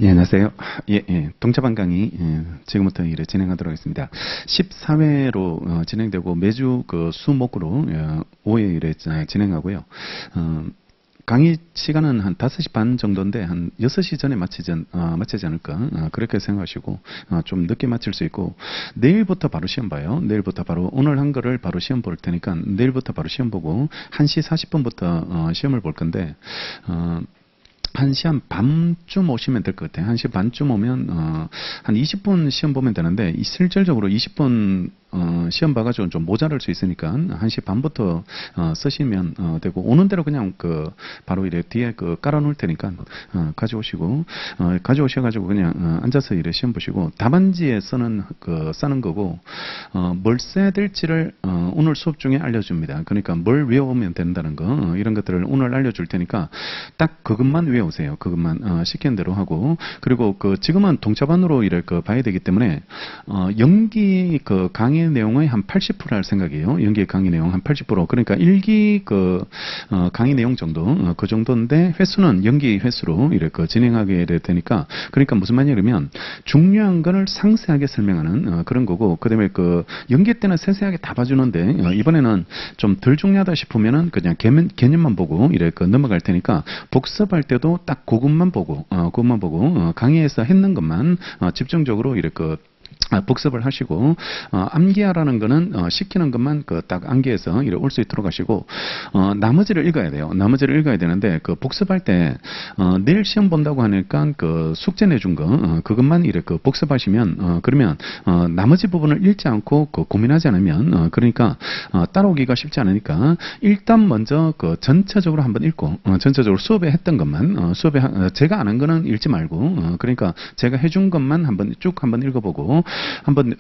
예, 안녕하세요. 동차반 강의, 지금부터 진행하도록 하겠습니다. 14회로 진행되고 매주 그 수목으로 5회 진행하고요. 강의 시간은 한 5시 반 정도인데 한 6시 전에 마치지 않을까 그렇게 생각하시고 좀 늦게 마칠 수 있고, 내일부터 바로 시험 봐요. 내일부터 바로 오늘 한 거를 바로 시험 볼 테니까 내일부터 바로 시험 보고 1시 40분부터 시험을 볼 건데 1시 한 반쯤 오시면 될 것 같아요. 1시 반쯤 오면 한 20분 시험 보면 되는데 실질적으로 20분 시험 봐가지고 좀 모자랄 수 있으니까 1시 반부터 쓰시면 되고, 오는 대로 그냥 바로 뒤에 깔아놓을 테니까 가져오시고 가져오셔가지고 그냥 앉아서 시험 보시고, 답안지에 쓰는 거고 뭘 써야 될지를 오늘 수업 중에 알려줍니다. 그러니까 뭘 외우면 된다는 거, 이런 것들을 오늘 알려줄 테니까 딱 그것만 외우세요. 그것만 시키는 대로 하고, 그리고 지금은 동차반으로 봐야 되기 때문에 연기 강의 내용의 한 80% 할 생각이에요. 연기 강의 내용 한 80%. 그러니까 1기 강의 내용 정도, 그 정도인데 횟수는 연기 횟수로 진행하게 될 테니까, 그러니까 무슨 말이냐면 중요한 거를 상세하게 설명하는 그런 거고, 그 다음에 연기 때는 세세하게 다 봐주는데 이번에는 좀 덜 중요하다 싶으면은 그냥 개념만 보고 넘어갈 테니까, 복습할 때도 딱 그것만 보고 강의에서 했는 것만 집중적으로 복습을 하시고, 암기하라는 거는 시키는 것만 딱 암기해서 올 수 있도록 하시고, 나머지를 읽어야 돼요. 나머지를 읽어야 되는데 복습할 때 내일 시험 본다고 하니까 숙제 내준 거 그것만 복습하시면 그러면 나머지 부분을 읽지 않고 고민하지 않으면 그러니까 따라오기가 쉽지 않으니까, 일단 먼저 전체적으로 한번 읽고 전체적으로 수업에 했던 것만 제가 안 한 거는 읽지 말고 그러니까 제가 해준 것만 쭉 한번 읽어보고, 한번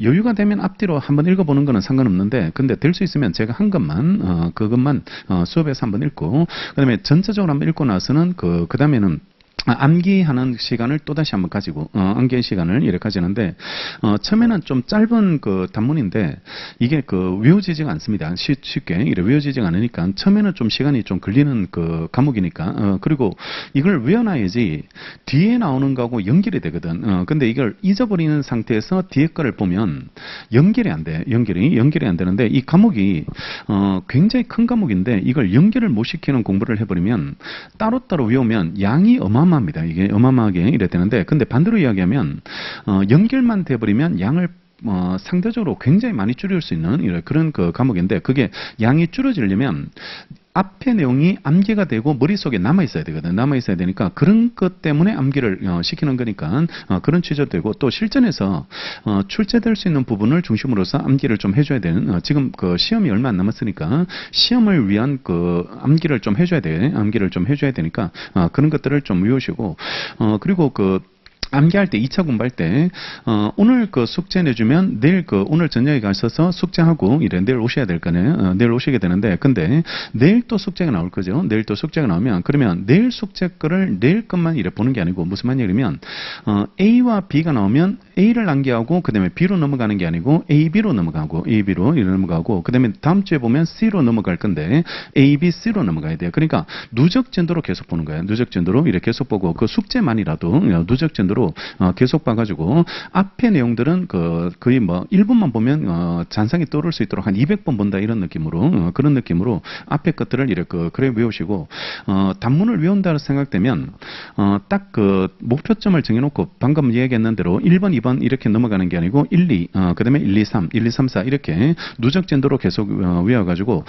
여유가 되면 앞뒤로 한번 읽어보는 거는 상관없는데, 근데 될 수 있으면 제가 한 것만 그것만 수업에서 한번 읽고, 그다음에 전체적으로 한번 읽고 나서는 그 다음에는 암기하는 시간을 또다시 한번 가지고 암기 시간을 가지는데, 처음에는 좀 짧은 단문인데 이게 외워지지가 않습니다. 쉽게 외워지지가 않으니까 처음에는 좀 시간이 좀 걸리는 과목이니까 그리고 이걸 외워놔야지 뒤에 나오는 거하고 연결이 되거든. 근데 이걸 잊어버리는 상태에서 뒤에 거를 보면 연결이 안 돼. 연결이 안 되는데, 이 과목이 굉장히 큰 과목인데 이걸 연결을 못 시키는 공부를 해버리면 따로따로 외우면 양이 어마어마합니다. 이게 어마어마하게 이래 되는데, 근데 반대로 이야기하면 연결만 돼버리면 양을 상대적으로 굉장히 많이 줄일 수 있는 그런 과목인데, 그게 양이 줄어지려면 앞의 내용이 암기가 되고 머릿속에 남아있어야 되거든. 남아있어야 되니까 그런 것 때문에 암기를 시키는 거니까 그런 취지도 되고, 또 실전에서 출제될 수 있는 부분을 중심으로서 암기를 좀 해줘야 되는, 지금 시험이 얼마 안 남았으니까 시험을 위한 암기를 좀 해줘야 돼. 암기를 좀 해줘야 되니까 그런 것들을 좀 외우시고, 그리고 암기할 때 2차 공부할 때 오늘 숙제 내주면 내일 오늘 저녁에 가셔서 숙제하고 내일 오셔야 될 거네. 내일 오시게 되는데, 근데 내일 또 숙제가 나올 거죠. 내일 또 숙제가 나오면 그러면 내일 숙제 거를 내일 것만 보는 게 아니고, 무슨 말이냐면 A와 B가 나오면 A를 암기하고 그 다음에 B로 넘어가는 게 아니고 A, B로 넘어가고 그 다음에 다음 주에 보면 C로 넘어갈 건데 A, B, C로 넘어가야 돼요. 그러니까 누적 진도로 계속 보는 거예요. 누적 진도로 계속 보고, 숙제만이라도 누적 진도로 계속 봐가지고 앞에 내용들은 거의 1분만 보면 잔상이 떠오를 수 있도록 한 200번 본다, 이런 느낌으로 그런 느낌으로 앞에 것들을 그래 외우시고, 단문을 외운다고 생각되면 딱 목표점을 정해놓고 방금 얘기했는 대로 1번, 2번 이렇게 넘어가는 게 아니고 1, 2, 그 다음에 1, 2, 3, 1, 2, 3, 4 이렇게 누적 진도로 계속 외워가지고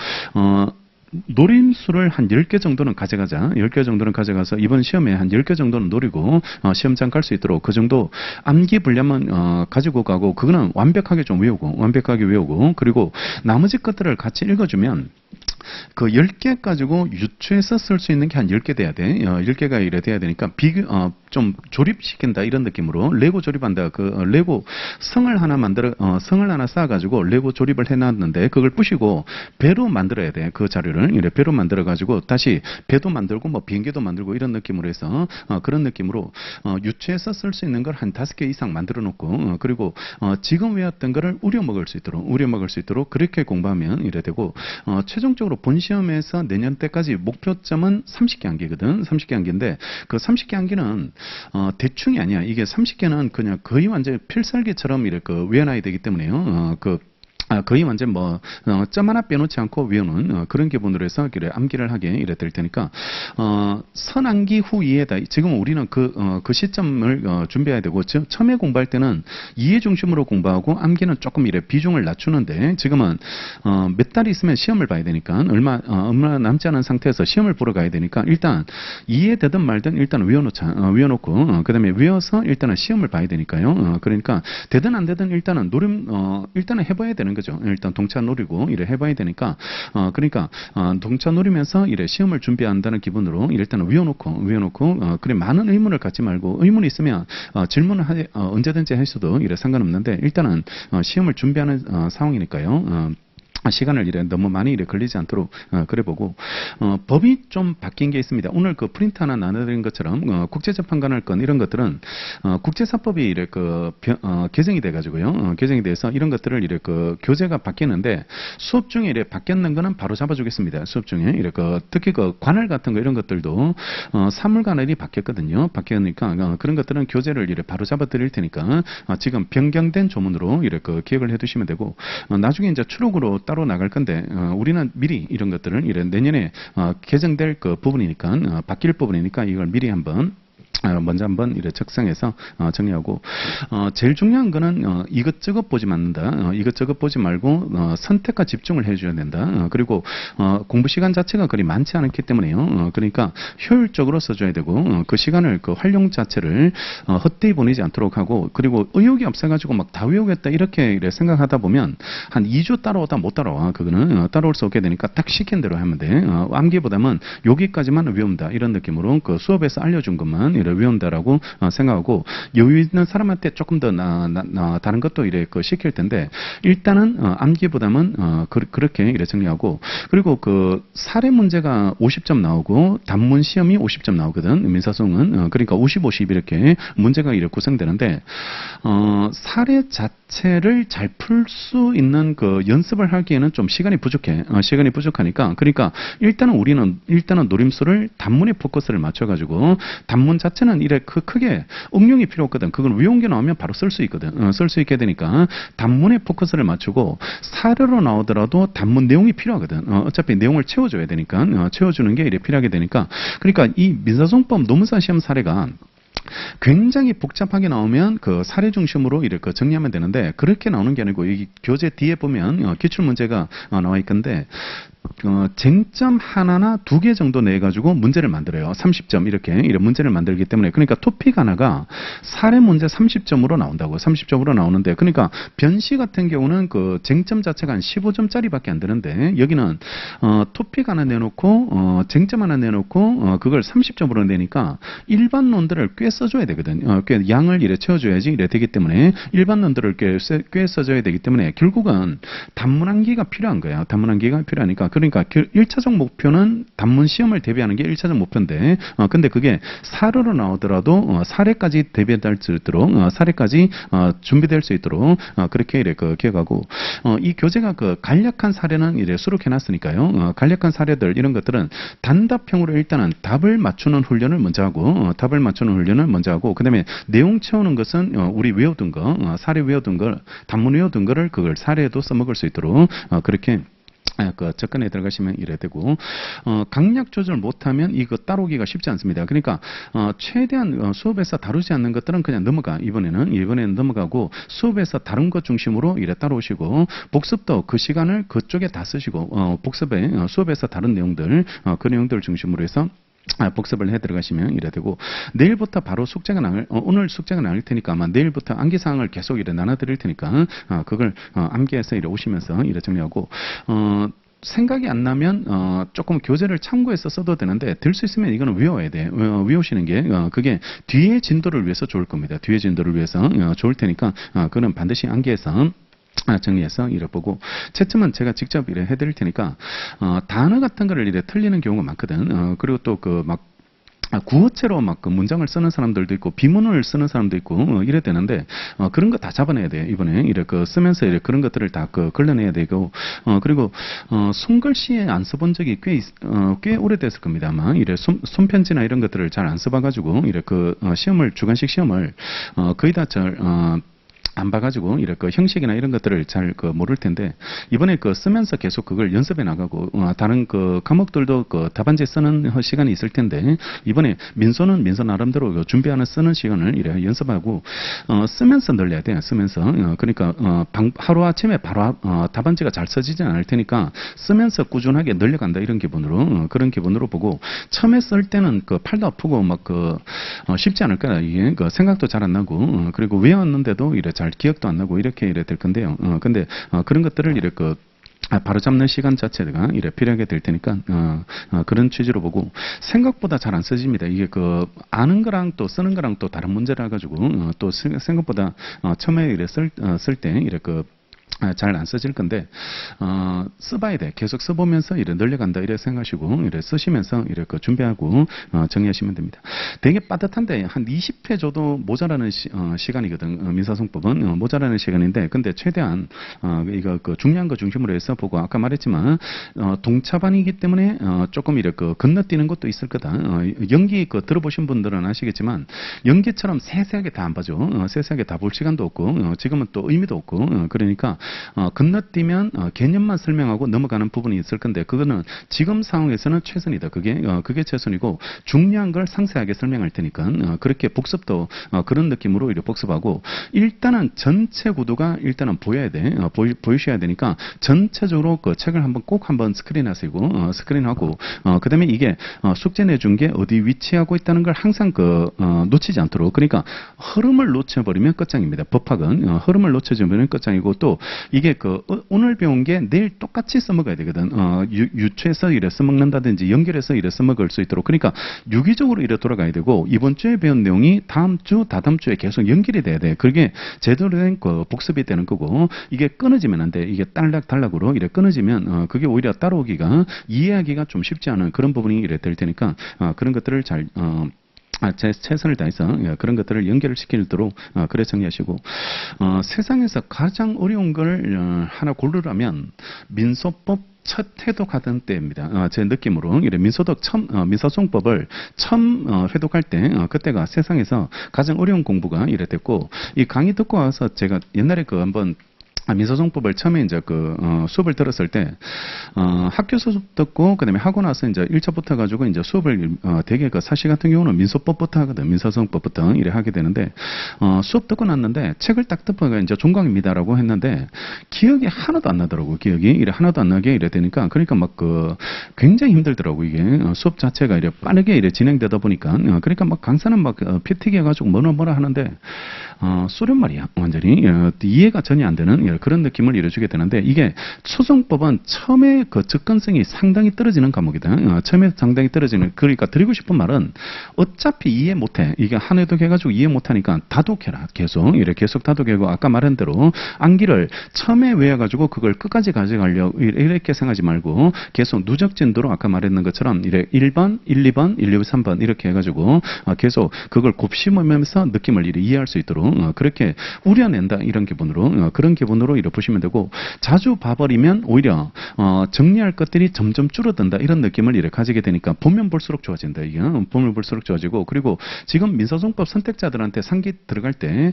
노림수를 한 10개 정도는 가져가자. 10개 정도는 가져가서 이번 시험에 한 10개 정도는 노리고 시험장 갈 수 있도록 그 정도 암기 분량만 가지고 가고, 그거는 완벽하게 외우고 그리고 나머지 것들을 같이 읽어주면 10개 가지고 유추해서 쓸 수 있는 게 한 10개 돼야 돼. 10개가 이래 돼야 되니까 좀 조립시킨다, 이런 느낌으로 레고 조립한다. 레고 성을 하나 쌓아가지고 레고 조립을 해놨는데 그걸 부시고 배로 만들어야 돼. 그 자료를 배로 만들어가지고 다시 배도 만들고 비행기도 만들고 이런 느낌으로 해서 그런 느낌으로 유추해서 쓸 수 있는 걸 한 5개 이상 만들어 놓고, 그리고 지금 외웠던 거를 우려 먹을 수 있도록 그렇게 공부하면 이래 되고, 최종적으로 실질적으로 본 시험에서 내년 때까지 목표점은 30개 암기거든. 30개 암기인데 그 30개 암기는 대충이 아니야. 이게 30개는 그냥 거의 완전 필살기처럼 이렇게 외워놔야 되기 때문에요. 거의 완전 점 하나 빼놓지 않고 외우는 그런 기분으로 해서 암기를 하게 이래 될 테니까, 선암기 후 이해다. 지금 우리는 그 시점을 준비해야 되고, 처음에 공부할 때는 이해 중심으로 공부하고 암기는 조금 이래 비중을 낮추는데, 지금은, 몇 달이 있으면 시험을 봐야 되니까, 얼마 남지 않은 상태에서 시험을 보러 가야 되니까, 일단 이해되든 말든 일단 외워놓고, 그 다음에 외워서 일단은 시험을 봐야 되니까요. 그러니까, 되든 안 되든 일단은 일단은 해봐야 되는 거죠. 일단 동차 노리고 이래 해봐야 되니까, 그러니까 동차 노리면서 이래 시험을 준비한다는 기분으로 일단은 외워놓고 그래 많은 의문을 갖지 말고, 의문이 있으면 질문을 언제든지 해서도 이래 상관없는데, 일단은 시험을 준비하는 상황이니까요. 시간을 이래 너무 많이 이래 걸리지 않도록 그래 보고, 법이 좀 바뀐 게 있습니다. 오늘 그 프린트 하나 나눠드린 것처럼 국제재판관할 이런 것들은 국제사법이 이래 개정이 돼 가지고요. 개정이 돼서 이런 것들을 이래 교재가 바뀌는데, 수업 중에 이래 바뀌는 거는 바로 잡아주겠습니다. 수업 중에 이래 특히 관할 같은 거 이런 것들도 사물관할이 바뀌었거든요. 바뀌었으니까 그런 것들은 교재를 이래 바로 잡아드릴 테니까 지금 변경된 조문으로 이래 기억을 해두시면 되고, 나중에 이제 추록으로 따로 나갈 건데, 우리는 미리 이런 것들을 이래 내년에 개정될 부분이니까, 바뀔 부분이니까 이걸 미리 먼저 한번 이래 책상에서 정리하고, 제일 중요한 거는 이것저것 보지 않는다. 이것저것 보지 말고 선택과 집중을 해줘야 된다. 그리고 공부 시간 자체가 그리 많지 않기 때문에요. 그러니까 효율적으로 써줘야 되고, 그 시간을 활용 자체를 헛되이 보내지 않도록 하고, 그리고 의욕이 없어가지고 막 다 외우겠다 이렇게 생각하다 보면 한 2주 따라오다 못 따라와. 그거는 따라올 수 없게 되니까 딱 시킨 대로 하면 돼. 암기보다는 여기까지만 외운다 이런 느낌으로 수업에서 알려준 것만 외운다라고 생각하고, 여유 있는 사람한테 조금 더 다른 것도 이래 시킬 텐데, 일단은 암기보다는 그렇게 이래 정리하고, 그리고 사례 문제가 50점 나오고 단문 시험이 50점 나오거든. 민사소송은. 그러니까 50, 50 이렇게 문제가 이렇게 구성되는데, 사례 자체를 잘 풀 수 있는 연습을 하기에는 좀 시간이 부족해. 시간이 부족하니까, 그러니까 우리는 노림수를 단문에 포커스를 맞춰가지고, 단문 자체는 이래 크게 응용이 필요 없거든. 그걸 외운 게 나오면 바로 쓸 수 있거든. 쓸 수 있게 되니까 단문에 포커스를 맞추고, 사례로 나오더라도 단문 내용이 필요하거든. 어차피 내용을 채워줘야 되니까, 채워주는 게 이래 필요하게 되니까, 그러니까 이 민사소송법 노무사 시험 사례가 굉장히 복잡하게 나오면 사례 중심으로 이렇게 정리하면 되는데, 그렇게 나오는 게 아니고, 이 교재 뒤에 보면 기출 문제가 나와 있건데, 쟁점 하나나 2개 정도 내가지고 문제를 만들어요. 30점 이렇게 문제를 만들기 때문에, 그러니까 토픽 하나가 사례 문제 30점으로 나온다고. 30점으로 나오는데, 그러니까 변시 같은 경우는 쟁점 자체가 한 15점짜리밖에 안 되는데, 여기는 토픽 하나 내놓고 쟁점 하나 내놓고 그걸 30점으로 내니까 일반론들을 꽤 써줘야 되거든. 꽤 양을 이래 채워줘야지 이래 되기 때문에, 일반론들을 꽤 써줘야 되기 때문에 결국은 단문 암기가 필요한 거야. 단문 암기가 필요하니까. 그러니까 1차적 목표는 단문 시험을 대비하는 게 1차적 목표인데, 근데 그게 사례로 나오더라도 사례까지 대비할 수 있도록, 사례까지 준비될 수 있도록 그렇게 이래 기억하고, 이 교재가 간략한 사례는 이래 수록해놨으니까요. 간략한 사례들 이런 것들은 단답형으로 일단은 답을 맞추는 훈련을 먼저 하고, 그다음에 내용 채우는 것은 우리 외우던 거, 사례 외우던 걸, 단문 외우던 거를 그걸 사례에도 써먹을 수 있도록 그렇게 접근에 들어가시면 이래 되고, 강약 조절 못하면 이거 따라오기가 쉽지 않습니다. 그러니까 최대한 수업에서 다루지 않는 것들은 그냥 이번에는 넘어가고, 수업에서 다른 것 중심으로 이래 따라오시고, 복습도 그 시간을 그쪽에 다 쓰시고, 수업에서 다른 내용들, 그 내용들 중심으로 해서 복습을 해 들어가시면 이래 되고, 내일부터 바로 오늘 숙제가 나올 테니까 아마 내일부터 암기 사항을 계속 이래 나눠 드릴 테니까, 그걸 암기해서 이래 오시면서 이래 정리하고, 생각이 안 나면 조금 교재를 참고해서 써도 되는데, 될 수 있으면 이거는 외워야 돼. 외우시는 게 그게 뒤의 진도를 위해서 좋을 겁니다. 뒤의 진도를 위해서 좋을 테니까, 그는 반드시 암기해서 정리해서 이래 보고, 채점은 제가 직접 이래 해드릴 테니까, 단어 같은 거를 이래 틀리는 경우가 많거든. 그리고 또 구어체로 막 그 문장을 쓰는 사람들도 있고 비문을 쓰는 사람도 있고 이래 되는데 그런 거 다 잡아내야 돼. 이번에 이래 그 쓰면서 이래 그런 것들을 다 그 걸러내야 되고 그리고 손글씨에 안 써본 적이 꽤 오래됐을 겁니다. 아마 이래 손편지나 이런 것들을 잘 안 써봐가지고 이래 그 시험을 주관식 시험을 거의 다잘 안 봐가지고 이렇게 그 형식이나 이런 것들을 잘 그 모를 텐데 이번에 그 쓰면서 계속 그걸 연습해 나가고 다른 그 과목들도 그 답안지 쓰는 시간이 있을 텐데 이번에 민소는 민소 나름대로 그 준비하는 쓰는 시간을 이래 연습하고 쓰면서 늘려야 돼. 쓰면서 그러니까 하루 아침에 바로 답안지가 잘 써지진 않을 테니까 쓰면서 꾸준하게 늘려간다 이런 기분으로 그런 기분으로 보고 처음에 쓸 때는 그 팔도 아프고 막 그 쉽지 않을 거야. 이게 그 생각도 잘 안 나고 그리고 외웠는데도 이래 잘 기억도 안 나고 이렇게 이래 될 건데요. 근데 그런 것들을 이렇게 바로 잡는 시간 자체가 이래 필요하게 될 테니까 그런 취지로 보고 생각보다 잘 안 써집니다. 이게 그 아는 거랑 또 쓰는 거랑 또 다른 문제라 가지고 또 생각보다 처음에 이래 쓸 때 이래 그 잘 안 써질 건데 써봐야 돼. 계속 써보면서 이래 늘려간다 이래 생각하시고 이래 쓰시면서 이래 그 준비하고 정리하시면 됩니다. 되게 빠듯한데 한 20회 줘도 모자라는 시간이거든. 민사송법은 모자라는 시간인데 근데 최대한 이거 그 중요한 거 중심으로 해서 보고 아까 말했지만 동차반이기 때문에 조금 이래 그 건너뛰는 것도 있을 거다. 연기 그 들어보신 분들은 아시겠지만 연기처럼 세세하게 다 안 봐줘. 세세하게 다 볼 시간도 없고 지금은 또 의미도 없고 그러니까 건너뛰면 개념만 설명하고 넘어가는 부분이 있을 건데 그거는 지금 상황에서는 최선이다. 그게 최선이고 중요한 걸 상세하게 설명할 테니까 그렇게 복습도 그런 느낌으로 이렇게 복습하고 일단은 전체 구도가 일단은 보여야 돼. 보이셔야 되니까 전체적으로 그 책을 꼭 한번 스크린하시고 스크린하고 그다음에 이게 숙제 내준 게 어디 위치하고 있다는 걸 항상 놓치지 않도록 그러니까 흐름을 놓쳐버리면 끝장입니다. 법학은 흐름을 놓쳐버리면 끝장이고 또 이게 오늘 배운 게 내일 똑같이 써먹어야 되거든. 유추해서 이래 써먹는다든지 연결해서 이래 써먹을 수 있도록. 그러니까 유기적으로 이래 돌아가야 되고 이번 주에 배운 내용이 다음 주, 다다음 주에 계속 연결이 돼야 돼. 그게 제대로 된 복습이 되는 거고 이게 끊어지면 안 돼. 이게 딸락딸락으로 이래 끊어지면 그게 오히려 따라오기가 이해하기가 좀 쉽지 않은 그런 부분이 이래 될 테니까 그런 것들을 잘 제 최선을 다해서 그런 것들을 연결을 시키도록 그래 정리하시고 세상에서 가장 어려운 걸 하나 고르라면 민소법 첫 회독하던 때입니다. 제 느낌으로 이래 민소송법을 처음 회독할 때 그때가 세상에서 가장 어려운 공부가 이래 됐고 이 강의 듣고 와서 제가 옛날에 한번 민소송법을 처음에 이제 수업을 들었을 때 학교 수업 듣고 그다음에 하고 나서 이제 1차부터 가지고 이제 수업을 되게 사시 같은 경우는 민소법부터 하거든. 민소송법부터 이래 하게 되는데 수업 듣고 났는데 책을 딱 덮어가 이제 종강입니다라고 했는데 기억이 하나도 안 나더라고. 기억이 이래 하나도 안 나게 이래 되니까 그러니까 막 굉장히 힘들더라고. 이게 수업 자체가 이래 빠르게 이래 진행되다 보니까 그러니까 막 강사는 막 피튀기 해가지고 뭐라 하는데 소련 말이야. 완전히 이해가 전혀 안 되는 그런 느낌을 이뤄주게 되는데 이게 소송법은 처음에 접근성이 상당히 떨어지는 과목이다. 처음에 상당히 떨어지는 그러니까 드리고 싶은 말은 어차피 이해 못해. 이게 한 회독 해가지고 이해 못하니까 다독해라. 계속 다독하고 아까 말한 대로 암기를 처음에 외워가지고 그걸 끝까지 가져가려고 이렇게 생각하지 말고 계속 누적진도로 아까 말했는 것처럼 이래 1번, 1, 2번, 1, 2, 3번 이렇게 해가지고 계속 그걸 곱씹으면서 느낌을 이해할 수 있도록 그렇게 우려낸다 이런 기분으로 그런 기분으로 이렇게 보시면 되고 자주 봐버리면 오히려 정리할 것들이 점점 줄어든다 이런 느낌을 이렇게 가지게 되니까 보면 볼수록 좋아진다. 이게 보면 볼수록 좋아지고 그리고 지금 민사송법 선택자들한테 상기 들어갈 때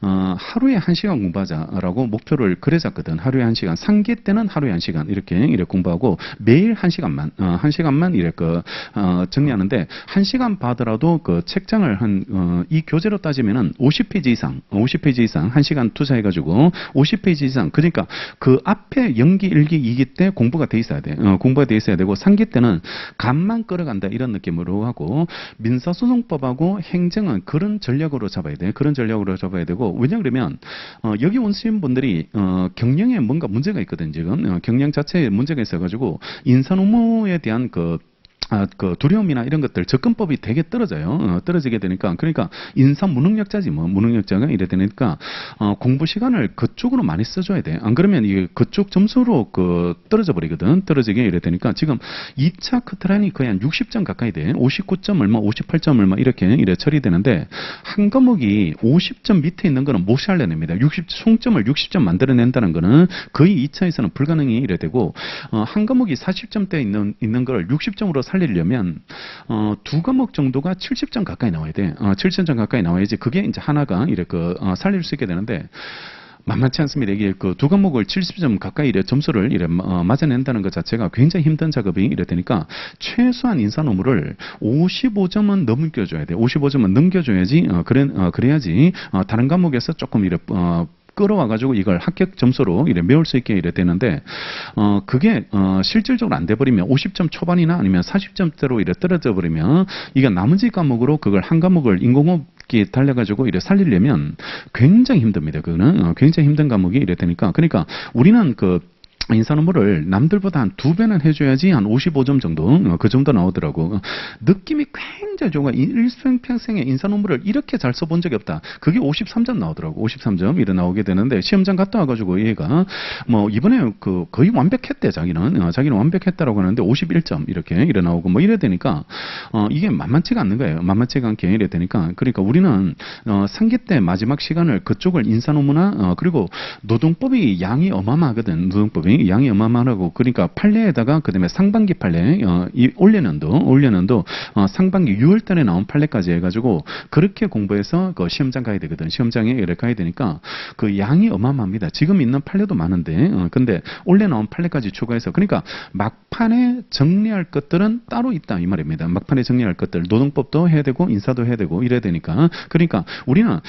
하루에 1시간 공부하자라고 목표를 그래 잡거든. 하루에 1시간 상기 때는 하루에 1시간 이렇게 공부하고 매일 1시간만 이렇게 정리하는데 1시간 봐더라도 책장을 이 교재로 따지면은 50페이지 이상 1시간 투자해가지고 50페이지 이상 그러니까 그 앞에 연기 1기 2기 때 공부가 돼 있어야 돼. 공부가 돼 있어야 되고 3기 때는 간만 끌어간다 이런 느낌으로 하고 민사소송법하고 행정은 그런 전략으로 잡아야 돼. 그런 전략으로 잡아야 되고 왜냐 그러면 여기 오신 분들이 경영에 뭔가 문제가 있거든. 지금 경영 자체에 문제가 있어가지고 인사 업무에 대한 그 두려움이나 이런 것들 접근법이 되게 떨어져요. 떨어지게 되니까 그러니까 인사 무능력자지 뭐 무능력자가 이래 되니까 공부 시간을 그쪽으로 많이 써줘야 돼. 안 그러면 이게 그쪽 점수로 그 떨어져 버리거든. 떨어지게 이래 되니까 지금 2차 커트라인이 거의 한 60점 가까이 돼. 59점 얼마, 58점 얼마 이렇게 이래 처리되는데 한 과목이 50점 밑에 있는 거는 못 살려냅니다. 총점을 60점 만들어낸다는 거는 거의 2차에서는 불가능이 이래 되고 한 과목이 40점대 있는 걸 60점으로 살리려면 두 과목 정도가 70점 가까이 나와야 돼. 70점 가까이 나와야지 그게 이제 하나가 이렇게 살릴 수 있게 되는데 만만치 않습니다. 이게 그 두 과목을 70점 가까이 이래 점수를 이래 맞아낸다는 것 자체가 굉장히 힘든 작업이 이래 되니까 최소한 인사 논문을 55점은 넘겨줘야 돼. 55점은 넘겨줘야지 그래야지 다른 과목에서 조금 이래 끌어와가지고 이걸 합격 점수로 이래 메울 수 있게 이래 되는데, 그게, 실질적으로 안 돼버리면 50점 초반이나 아니면 40점대로 이래 떨어져 버리면 이게 나머지 과목으로 그걸 한 과목을 인공호흡기 달려가지고 이래 살리려면 굉장히 힘듭니다. 그거는 굉장히 힘든 과목이 이래 되니까. 그러니까 우리는 그 인사 논문을 남들보다 한 2배는 해줘야지 한 55점 정도 그 정도 나오더라고. 느낌이 굉장히 좋아. 일평생에 인사 논문을 이렇게 잘 써본 적이 없다. 그게 53점 나오더라고. 53점 이래 나오게 되는데 시험장 갔다 와가지고 얘가 뭐 이번에 그 거의 완벽했대. 자기는 완벽했다라고 하는데 51점 이렇게 이래 나오고 뭐 이래 되니까 이게 만만치가 않는 거예요. 만만치가 않게 이래 되니까 그러니까 우리는 상기 때 마지막 시간을 그쪽을 인사 논문이나 그리고 노동법이 양이 어마어마하거든. 노동법이 양이 어마어마하고 그러니까 판례에다가 그다음에 상반기 판례 이 올해년도 상반기 6월달에 나온 판례까지 해가지고 그렇게 공부해서 그 시험장 가야 되거든. 시험장에 이렇게 가야 되니까 그 양이 어마어마합니다. 지금 있는 판례도 많은데 근데 올해 나온 판례까지 추가해서 그러니까 막판에 정리할 것들은 따로 있다 이 말입니다. 막판에 정리할 것들 노동법도 해야 되고 인사도 해야 되고 이래야 되니까 그러니까 우리는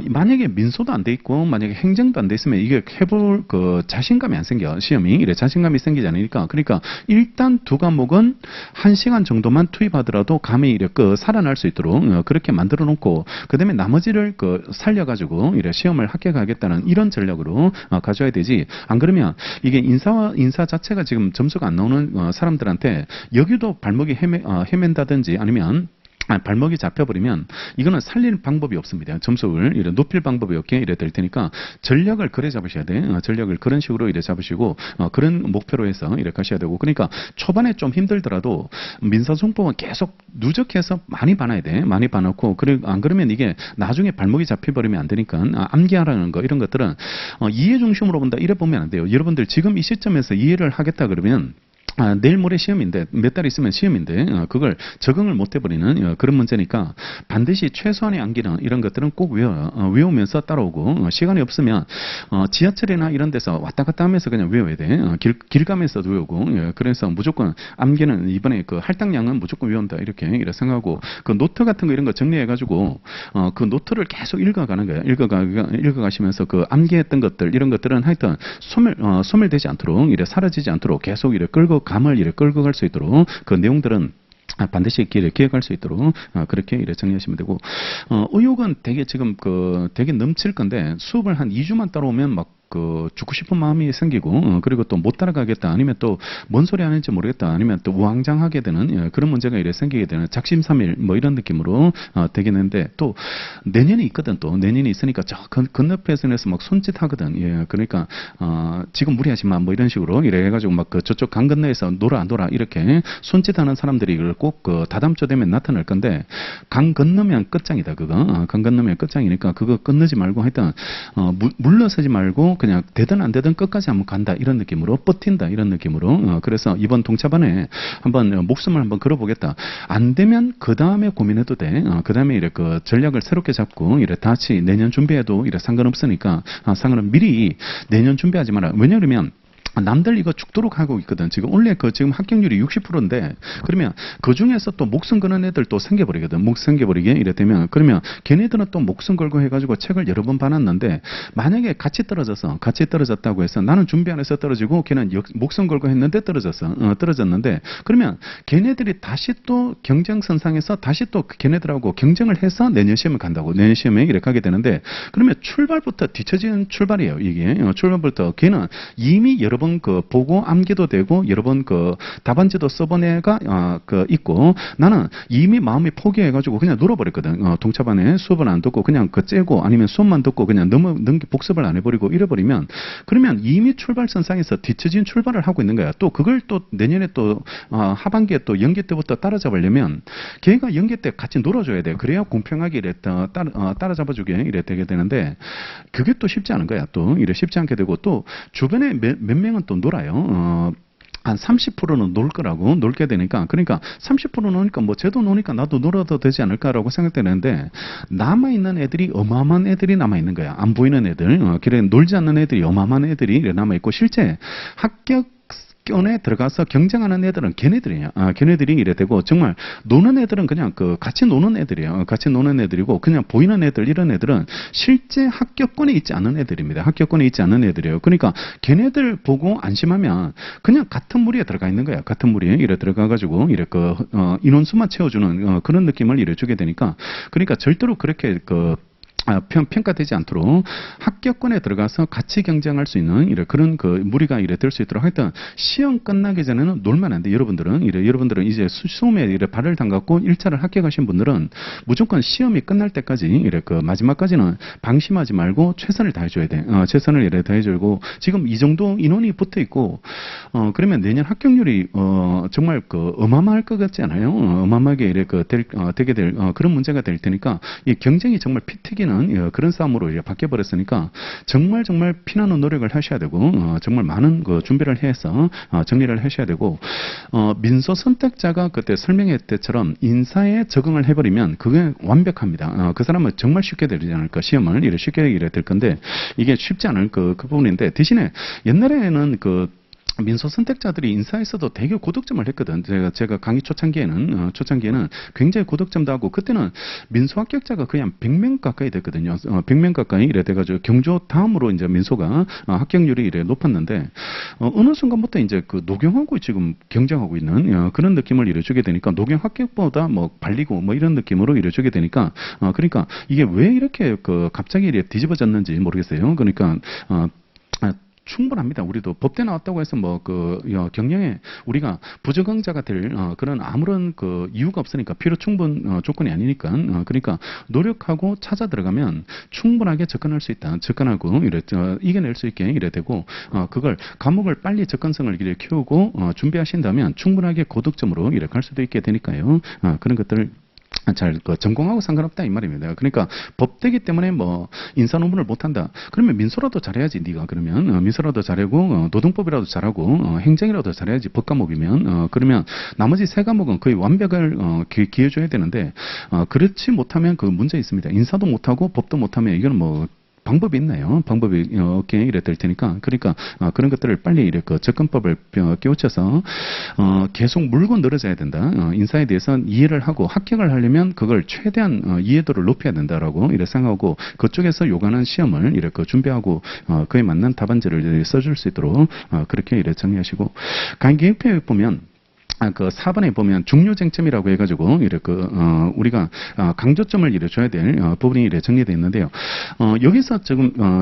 만약에 민소도 안 돼 있고 만약에 행정도 안 돼 있으면 이게 해볼 그 자신감이 안 생겨. 시험이 이래 자신감이 생기지 않으니까 그러니까 일단 두 과목은 1시간 정도만 투입하더라도 감이 이렇게 살아날 수 있도록 그렇게 만들어 놓고 그다음에 나머지를 그 살려 가지고 이래 시험을 합격하겠다는 이런 전략으로 가져야 되지. 안 그러면 이게 인사 자체가 지금 점수가 안 나오는 사람들한테 여기도 발목이 헤맨다든지 아니면 발목이 잡혀버리면 이거는 살릴 방법이 없습니다. 점수를 이래 높일 방법이 없게 이래 될 테니까 전략을 그래 잡으셔야 돼. 전략을 그런 식으로 이래 잡으시고 그런 목표로 해서 이렇게 하셔야 되고 그러니까 초반에 좀 힘들더라도 민사송법은 계속 누적해서 많이 봐놔야 돼. 많이 봐놓고 그리고 안 그러면 이게 나중에 발목이 잡혀버리면 안 되니까 암기하라는 거 이런 것들은 이해 중심으로 본다 이래 보면 안 돼요. 여러분들 지금 이 시점에서 이해를 하겠다 그러면 내일 모레 시험인데 몇 달 있으면 시험인데 그걸 적응을 못 해버리는 그런 문제니까 반드시 최소한의 암기는 이런 것들은 꼭 외우면서 따라오고 시간이 없으면 지하철이나 이런 데서 왔다 갔다 하면서 그냥 외워야 돼. 길 가면서도 외우고 그래서 무조건 암기는 이번에 그 할당량은 무조건 외운다 이렇게 생각하고 그 노트 같은 거 이런 거 정리해가지고 그 노트를 계속 읽어가는 거야. 읽어가시면서 그 암기했던 것들 이런 것들은 하여튼 소멸되지 않도록 이래 사라지지 않도록 계속 이래 감을 이렇게 끌고 갈 수 있도록 그 내용들은 반드시 기억할 수 있도록 그렇게 이래 정리하시면 되고 의욕은 되게 지금 되게 넘칠 건데 수업을 한 2주만 따라오면 막 죽고 싶은 마음이 생기고 그리고 또 못 따라가겠다 아니면 또 뭔 소리 하는지 모르겠다 아니면 또 우왕장하게 되는 그런 문제가 이래 생기게 되는 작심삼일 뭐 이런 느낌으로 되겠는데 또 내년이 있거든. 또 내년이 있으니까 저 건너편에서 막 손짓하거든. 그러니까 지금 무리하지 마 뭐 이런 식으로 이래 해가지고 막 저쪽 강 건너에서 놀아 이렇게 손짓하는 사람들이 이걸 꼭 다다음주 되면 나타날 건데 강 건너면 끝장이다 그거. 강 건너면 끝장이니까 그거 건너지 말고 하여튼 물러서지 말고 그냥 되든 안 되든 끝까지 한번 간다 이런 느낌으로 버틴다 이런 느낌으로 그래서 이번 동차반에 한번 목숨을 한번 걸어보겠다. 안 되면 그 다음에 고민해도 돼. 그 다음에 이렇게 전략을 새롭게 잡고 이래 다시 내년 준비해도 이래 상관없으니까 상관은 미리 내년 준비하지 마라. 왜냐하면 남들 이거 죽도록 하고 있거든. 지금 원래 지금 합격률이 60%인데 그러면 그 중에서 또 목숨 거는 애들 또 생겨버리거든. 생겨버리게 이래 되면 그러면 걔네들은 또 목숨 걸고 해가지고 책을 여러 번 봐놨는데 만약에 같이 떨어졌다고 해서 나는 준비 안 해서 떨어지고 걔는 목숨 걸고 했는데 떨어졌는데 그러면 걔네들이 다시 또 경쟁선상에서 다시 또 걔네들하고 경쟁을 해서 내년 시험을 간다고. 내년 시험에 이렇게 하게 되는데 그러면 출발부터 뒤처진 출발이에요. 이게 출발부터 걔는 이미 여러 번 번 그 보고 암기도 되고 여러 번 그 답안지도 써본 애가 그 있고 나는 이미 마음이 포기해가지고 그냥 놀아버렸거든. 동차반에 수업을 안 듣고 그냥 그 째고 아니면 수업만 듣고 그냥 복습을 안 해버리고 이래버리면 그러면 이미 출발선상에서 뒤처진 출발을 하고 있는 거야. 또 그걸 또 내년에 또 하반기에 또 연계 때부터 따라잡으려면 걔가 연계 때 같이 놀아줘야 돼. 그래야 공평하게 따라잡아주게 이래 되게 되는데 그게 또 쉽지 않은 거야. 또 이래 쉽지 않게 되고 또 주변에 몇 명은 또 놀아요. 한 30%는 놀 거라고 놀게 되니까 그러니까 30% 노니까 뭐 쟤도 노니까 나도 놀아도 되지 않을까라고 생각되는데 남아 있는 애들이 어마어마한 애들이 남아 있는 거야. 안 보이는 애들, 그래 놀지 않는 애들이 어마어마한 애들이 남아 있고 실제 학교에 들어가서 경쟁하는 애들은 걔네들이야. 걔네들이 이래 되고 정말 노는 애들은 그냥 그 같이 노는 애들이에요. 같이 노는 애들이고 그냥 보이는 애들 이런 애들은 실제 합격권에 있지 않은 애들입니다. 합격권에 있지 않은 애들이에요. 그러니까 걔네들 보고 안심하면 그냥 같은 무리에 들어가 있는 거야. 같은 무리에 이래 들어가 가지고 이래 그 인원수만 채워주는 그런 느낌을 이래 주게 되니까 그러니까 절대로 그렇게 평가되지 않도록 합격권에 들어가서 같이 경쟁할 수 있는 그런 그 무리가 될 수 있도록 하여튼 시험 끝나기 전에는 놀면 안 돼. 여러분들은 이제 수험에 발을 담갔고 1차를 합격하신 분들은 무조건 시험이 끝날 때까지 그 마지막까지는 방심하지 말고 최선을 다해줘야 돼. 최선을 다해주고 지금 이 정도 인원이 붙어 있고 그러면 내년 합격률이 정말 그 어마어마할 것 같지 않아요? 어마어마하게 되게 될 그런 문제가 될 테니까 이 경쟁이 정말 피 튀기는 그런 싸움으로 바뀌어 버렸으니까 정말 피나는 노력을 하셔야 되고 정말 많은 그 준비를 해서 정리를 하셔야 되고 민소 선택자가 그때 설명했을 때처럼 인사에 적응을 해버리면 그게 완벽합니다. 그 사람은 정말 쉽게 되지 않을까 시험을 쉽게 될 건데 이게 쉽지 않을 그 부분인데 대신에 옛날에는 그 민소 선택자들이 인사에서도 되게 고득점을 했거든. 제가 강의 초창기에는 굉장히 고득점도 하고 그때는 민소 합격자가 거의 한 100명 가까이 됐거든요. 100명 가까이 돼가지고 경조 다음으로 이제 민소가 합격률이 높았는데 어느 순간부터 이제 그 노경하고 지금 경쟁하고 있는 그런 느낌을 주게 되니까 노경 합격보다 뭐 발리고 뭐 이런 느낌으로 주게 되니까 그러니까 이게 왜 이렇게 그 갑자기 뒤집어졌는지 모르겠어요. 그러니까 충분합니다. 우리도 법대 나왔다고 해서 뭐 경영에 우리가 부적응자가 될 그런 아무런 그 이유가 없으니까 필요 충분 조건이 아니니까 그러니까 노력하고 찾아 들어가면 충분하게 접근할 수 있다. 접근하고 이겨낼 수 있게 되고 그걸 과목을 빨리 접근성을 키우고 준비하신다면 충분하게 고득점으로 갈 수도 있게 되니까요. 그런 것들을 잘 전공하고 상관없다 이 말입니다. 그러니까 법대기 때문에 뭐 인사 논문을 못한다. 그러면 민소라도 잘해야지 네가 그러면 민소라도 잘하고 노동법이라도 잘하고 행정이라도 잘해야지 법 과목이면 그러면 나머지 세 과목은 거의 완벽을 기해줘야 되는데 그렇지 못하면 그 문제 있습니다. 인사도 못하고 법도 못하면 이거는 뭐 방법이 있나요? 방법이 없게 될 테니까 그러니까 그런 것들을 빨리 그 접근법을 깨우쳐서 계속 물고 늘어져야 된다. 인사에 대해서 이해를 하고 합격을 하려면 그걸 최대한 이해도를 높여야 된다라고 생각하고 그쪽에서 요구하는 시험을 준비하고 그에 맞는 답안지를 써줄 수 있도록 그렇게 정리하시고 강의 계획표에 보면 그 4번에 보면 중요 쟁점이라고 해가지고 우리가 강조점을 줘야 될 부분이 정리되어 있는데요. 여기서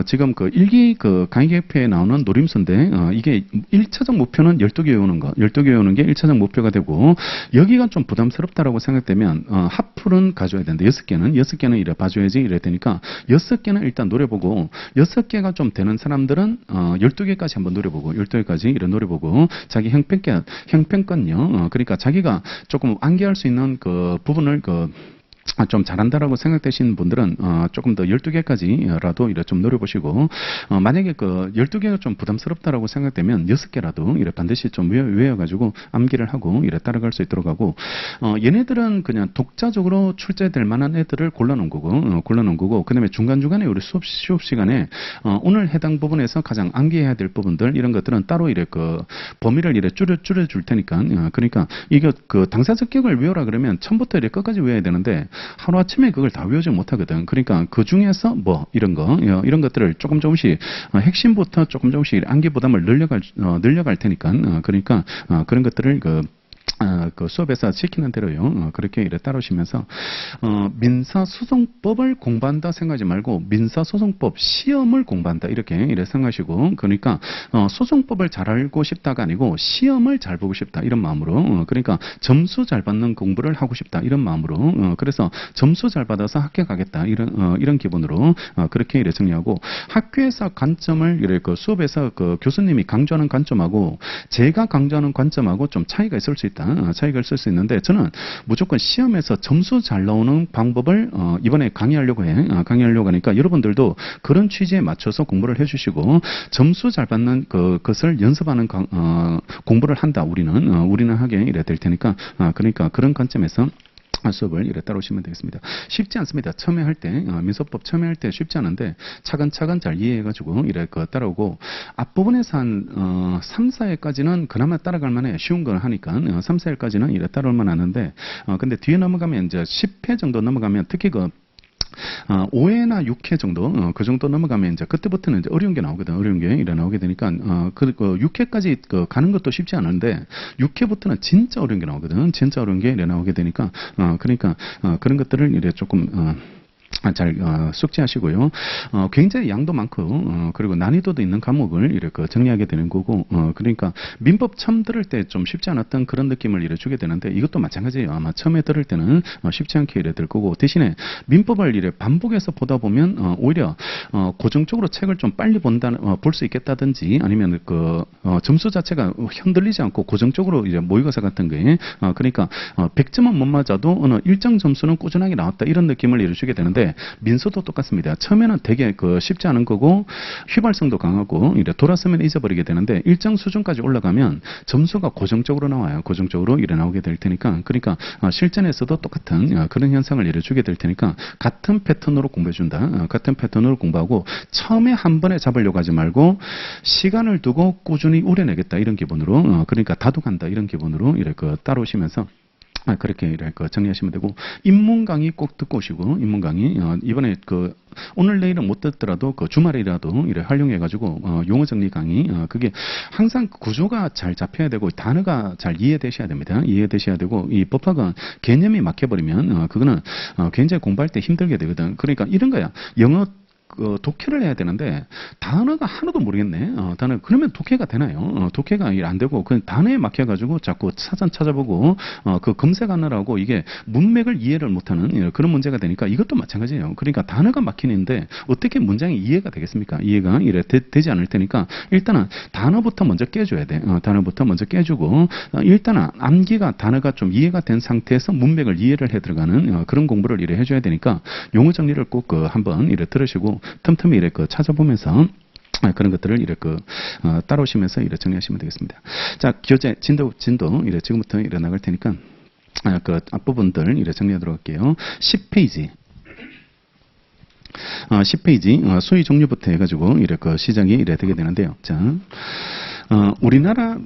지금 그 1기 그 강의 계획표에 나오는 노림수인데 이게 1차적 목표는 12개 외우는 거, 12개 외우는 게 1차적 목표가 되고 여기가 좀 부담스럽다라고 생각되면 하풀은 가져야 된다. 6개는 봐줘야지 이래 되니까 6개는 일단 노려보고 6개가 좀 되는 사람들은 12개까지 한번 노려보고 12개까지 노려보고 자기 형평권요. 그러니까 자기가 조금 암기할 수 있는 그 부분을 좀 잘한다라고 생각되시는 분들은 조금 더 12개까지라도 좀 노려보시고 만약에 그 12개가 좀 부담스럽다라고 생각되면 6개라도 반드시 좀 외워가지고 암기를 하고 따라갈 수 있도록 하고 얘네들은 그냥 독자적으로 출제될 만한 애들을 골라놓은 거고 그 다음에 중간중간에 우리 수업 시간에 오늘 해당 부분에서 가장 암기해야 될 부분들 이런 것들은 따로 그 범위를 줄여줄 테니까 그러니까 이게 그 당사적 기억을 외우라 그러면 처음부터 끝까지 외워야 되는데 하루아침에 그걸 다 외우지 못하거든. 그러니까 그 중에서 뭐 이런 것들을 조금씩 핵심부터 조금씩 암기 부담을 늘려갈 테니까 그러니까 그런 것들을 그 수업에서 시키는 대로요. 그렇게 이래 따르시면서 민사소송법을 공부한다 생각하지 말고 민사소송법 시험을 공부한다 이렇게 이래 생각하시고 그러니까 소송법을 잘 알고 싶다가 아니고 시험을 잘 보고 싶다 이런 마음으로 그러니까 점수 잘 받는 공부를 하고 싶다 이런 마음으로 그래서 점수 잘 받아서 합격하겠다 이런 기분으로 그렇게 이래 정리하고 학교에서 관점을 이래 그 수업에서 그 교수님이 강조하는 관점하고 제가 강조하는 관점하고 좀 차이가 있을 수 있다. 차이가 있을 수 있는데 저는 무조건 시험에서 점수 잘 나오는 방법을 이번에 강의하려고 강의하려고 하니까 여러분들도 그런 취지에 맞춰서 공부를 해주시고 점수 잘 받는 그것을 연습하는 공부를 한다. 우리는 하게 이래 될 테니까 그러니까 그런 관점에서 수업을 이래 따라오시면 되겠습니다. 쉽지 않습니다. 처음에 할 때, 민소법 처음에 할 때 쉽지 않은데, 차근차근 잘 이해해가지고, 이래 따라오고, 앞부분에서 한, 3, 4회까지는 그나마 따라갈 만해. 쉬운 걸 하니까, 3, 4회까지는 이래 따라올 만 하는데, 근데 뒤에 넘어가면 이제 10회 정도 넘어가면, 특히 5회나 6회 정도, 그 정도 넘어가면 이제 그때부터는 이제 어려운 게 나오거든. 어려운 게 이래 나오게 되니까, 6회까지 가는 것도 쉽지 않은데, 6회부터는 진짜 어려운 게 나오거든. 진짜 어려운 게 이래 나오게 되니까, 그러니까, 그런 것들을 이래 조금, 잘 숙지하시고요. 굉장히 양도 많고 그리고 난이도도 있는 과목을 이렇게 정리하게 되는 거고 그러니까 민법 처음 들을 때 좀 쉽지 않았던 그런 느낌을 이래 주게 되는데 이것도 마찬가지예요. 아마 처음에 들을 때는 쉽지 않게 이래 될 거고 대신에 민법을 이래 반복해서 보다 보면 오히려 고정적으로 책을 좀 빨리 볼 수 있겠다든지 아니면 점수 자체가 흔들리지 않고 고정적으로 이제 모의고사 같은 거에 그러니까 100점은 못 맞아도 어느 일정 점수는 꾸준하게 나왔다 이런 느낌을 이래 주게 되는데 민소도 똑같습니다. 처음에는 되게 쉽지 않은 거고 휘발성도 강하고 이래 돌아서면 잊어버리게 되는데 일정 수준까지 올라가면 점수가 고정적으로 나와요. 고정적으로 이래 나오게 될 테니까 그러니까 실전에서도 똑같은 그런 현상을 이래 주게 될 테니까 같은 패턴으로 공부해 준다. 같은 패턴으로 공부하고 처음에 한 번에 잡으려고 하지 말고 시간을 두고 꾸준히 우려내겠다 이런 기분으로 그러니까 다독한다 이런 기분으로 이래 따라오시면서 그렇게 이렇게 정리하시면 되고 인문 강의 꼭 듣고 오시고 인문 강의 이번에 오늘 내일은 못 듣더라도 주말이라도 이래 활용해가지고 용어 정리 강의 그게 항상 구조가 잘 잡혀야 되고 단어가 잘 이해되셔야 됩니다. 이해되셔야 되고 이 법학은 개념이 막혀버리면 그거는 굉장히 공부할 때 힘들게 되거든. 그러니까 이런 거야. 영어 독해를 해야 되는데 단어가 하나도 모르겠네. 단어 그러면 독해가 되나요? 독해가 안 되고 그 단어에 막혀가지고 자꾸 사전 찾아보고 검색하느라고 이게 문맥을 이해를 못하는 그런 문제가 되니까 이것도 마찬가지예요. 그러니까 단어가 막히는데 어떻게 문장이 이해가 되겠습니까? 이해가 이래 되지 않을 테니까 일단은 단어부터 먼저 깨줘야 돼. 단어부터 먼저 깨주고 일단은 암기가 단어가 좀 이해가 된 상태에서 문맥을 이해를 해 들어가는 그런 공부를 이래 해줘야 되니까 용어 정리를 꼭 한번 이래 들으시고 틈틈이 이렇게 찾아보면서 그런 것들을 이렇게 따라오시면서 이렇게 정리하시면 되겠습니다. 자, 교재 진도 이래 지금부터 이래 나갈 테니까 앞부분들 이래 정리하도록 할게요. 10페이지. 10페이지 수의 종류부터 해가지고 이렇게 시작이 이래 되게 되는데요. 자, 우리나라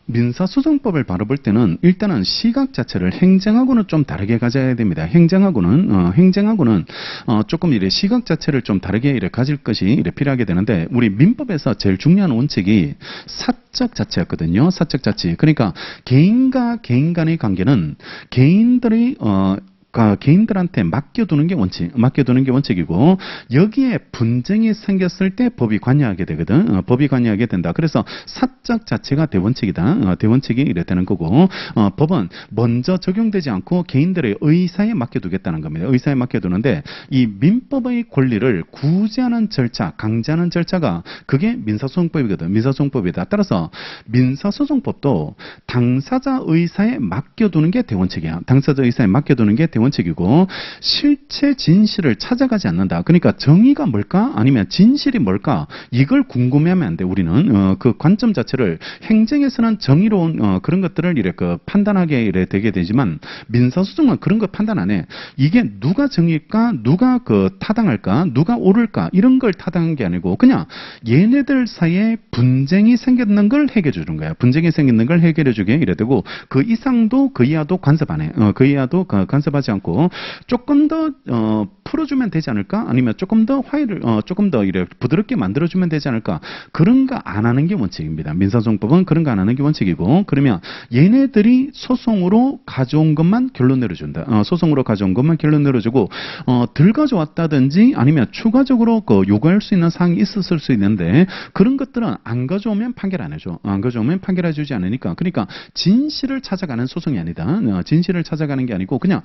민사소송법을 바라볼 때는 일단은 시각 자체를 행정하고는 좀 다르게 가져야 됩니다. 행정하고는 조금 이래 시각 자체를 좀 다르게 이래 가질 것이 이래 필요하게 되는데 우리 민법에서 제일 중요한 원칙이 사적 자체였거든요. 사적 자체. 그러니까 개인과 개인 간의 관계는 개인들이 개인들한테 맡겨두는 게 원칙이고 여기에 분쟁이 생겼을 때 법이 관여하게 되거든. 법이 관여하게 된다. 그래서 사적 자체가 대원칙이다. 대원칙이 이래 되는 거고 법은 먼저 적용되지 않고 개인들의 의사에 맡겨두겠다는 겁니다. 의사에 맡겨두는데 이 민법의 권리를 구제하는 절차, 강제하는 절차가 그게 민사소송법이거든. 민사소송법이다. 따라서 민사소송법도 당사자 의사에 맡겨두는 게 대원칙이야. 당사자 의사에 맡겨두는 게 원칙이고 실체 진실을 찾아가지 않는다. 그러니까 정의가 뭘까? 아니면 진실이 뭘까? 이걸 궁금해하면 안 돼. 우리는 그 관점 자체를 행정에서는 정의로운 그런 것들을 이렇게 판단하게 이래 되게 되지만 민사소송은 그런 거 판단 안 해. 이게 누가 정의일까? 누가 타당할까? 누가 옳을까? 이런 걸 타당한 게 아니고 그냥 얘네들 사이에 분쟁이 생겼는 걸 해결해 주는 거야. 분쟁이 생겼는 걸 해결해 주게 이래 되고 그 이상도 그 이하도 간섭 안 해. 그 이하도 간섭하지 하지 않고 조금 더 풀어주면 되지 않을까? 아니면 조금 더 화해를 조금 더 이래 부드럽게 만들어주면 되지 않을까? 그런 거 안 하는 게 원칙입니다. 민사소송법은 그런 거 안 하는 게 원칙이고, 그러면 얘네들이 소송으로 가져온 것만 결론 내려준다. 소송으로 가져온 것만 결론 내려주고 덜 가져왔다든지 아니면 추가적으로 요구할 수 있는 사항이 있었을 수 있는데 그런 것들은 안 가져오면 판결 안 해줘. 안 가져오면 판결해주지 않으니까. 그러니까 진실을 찾아가는 소송이 아니다. 진실을 찾아가는 게 아니고 그냥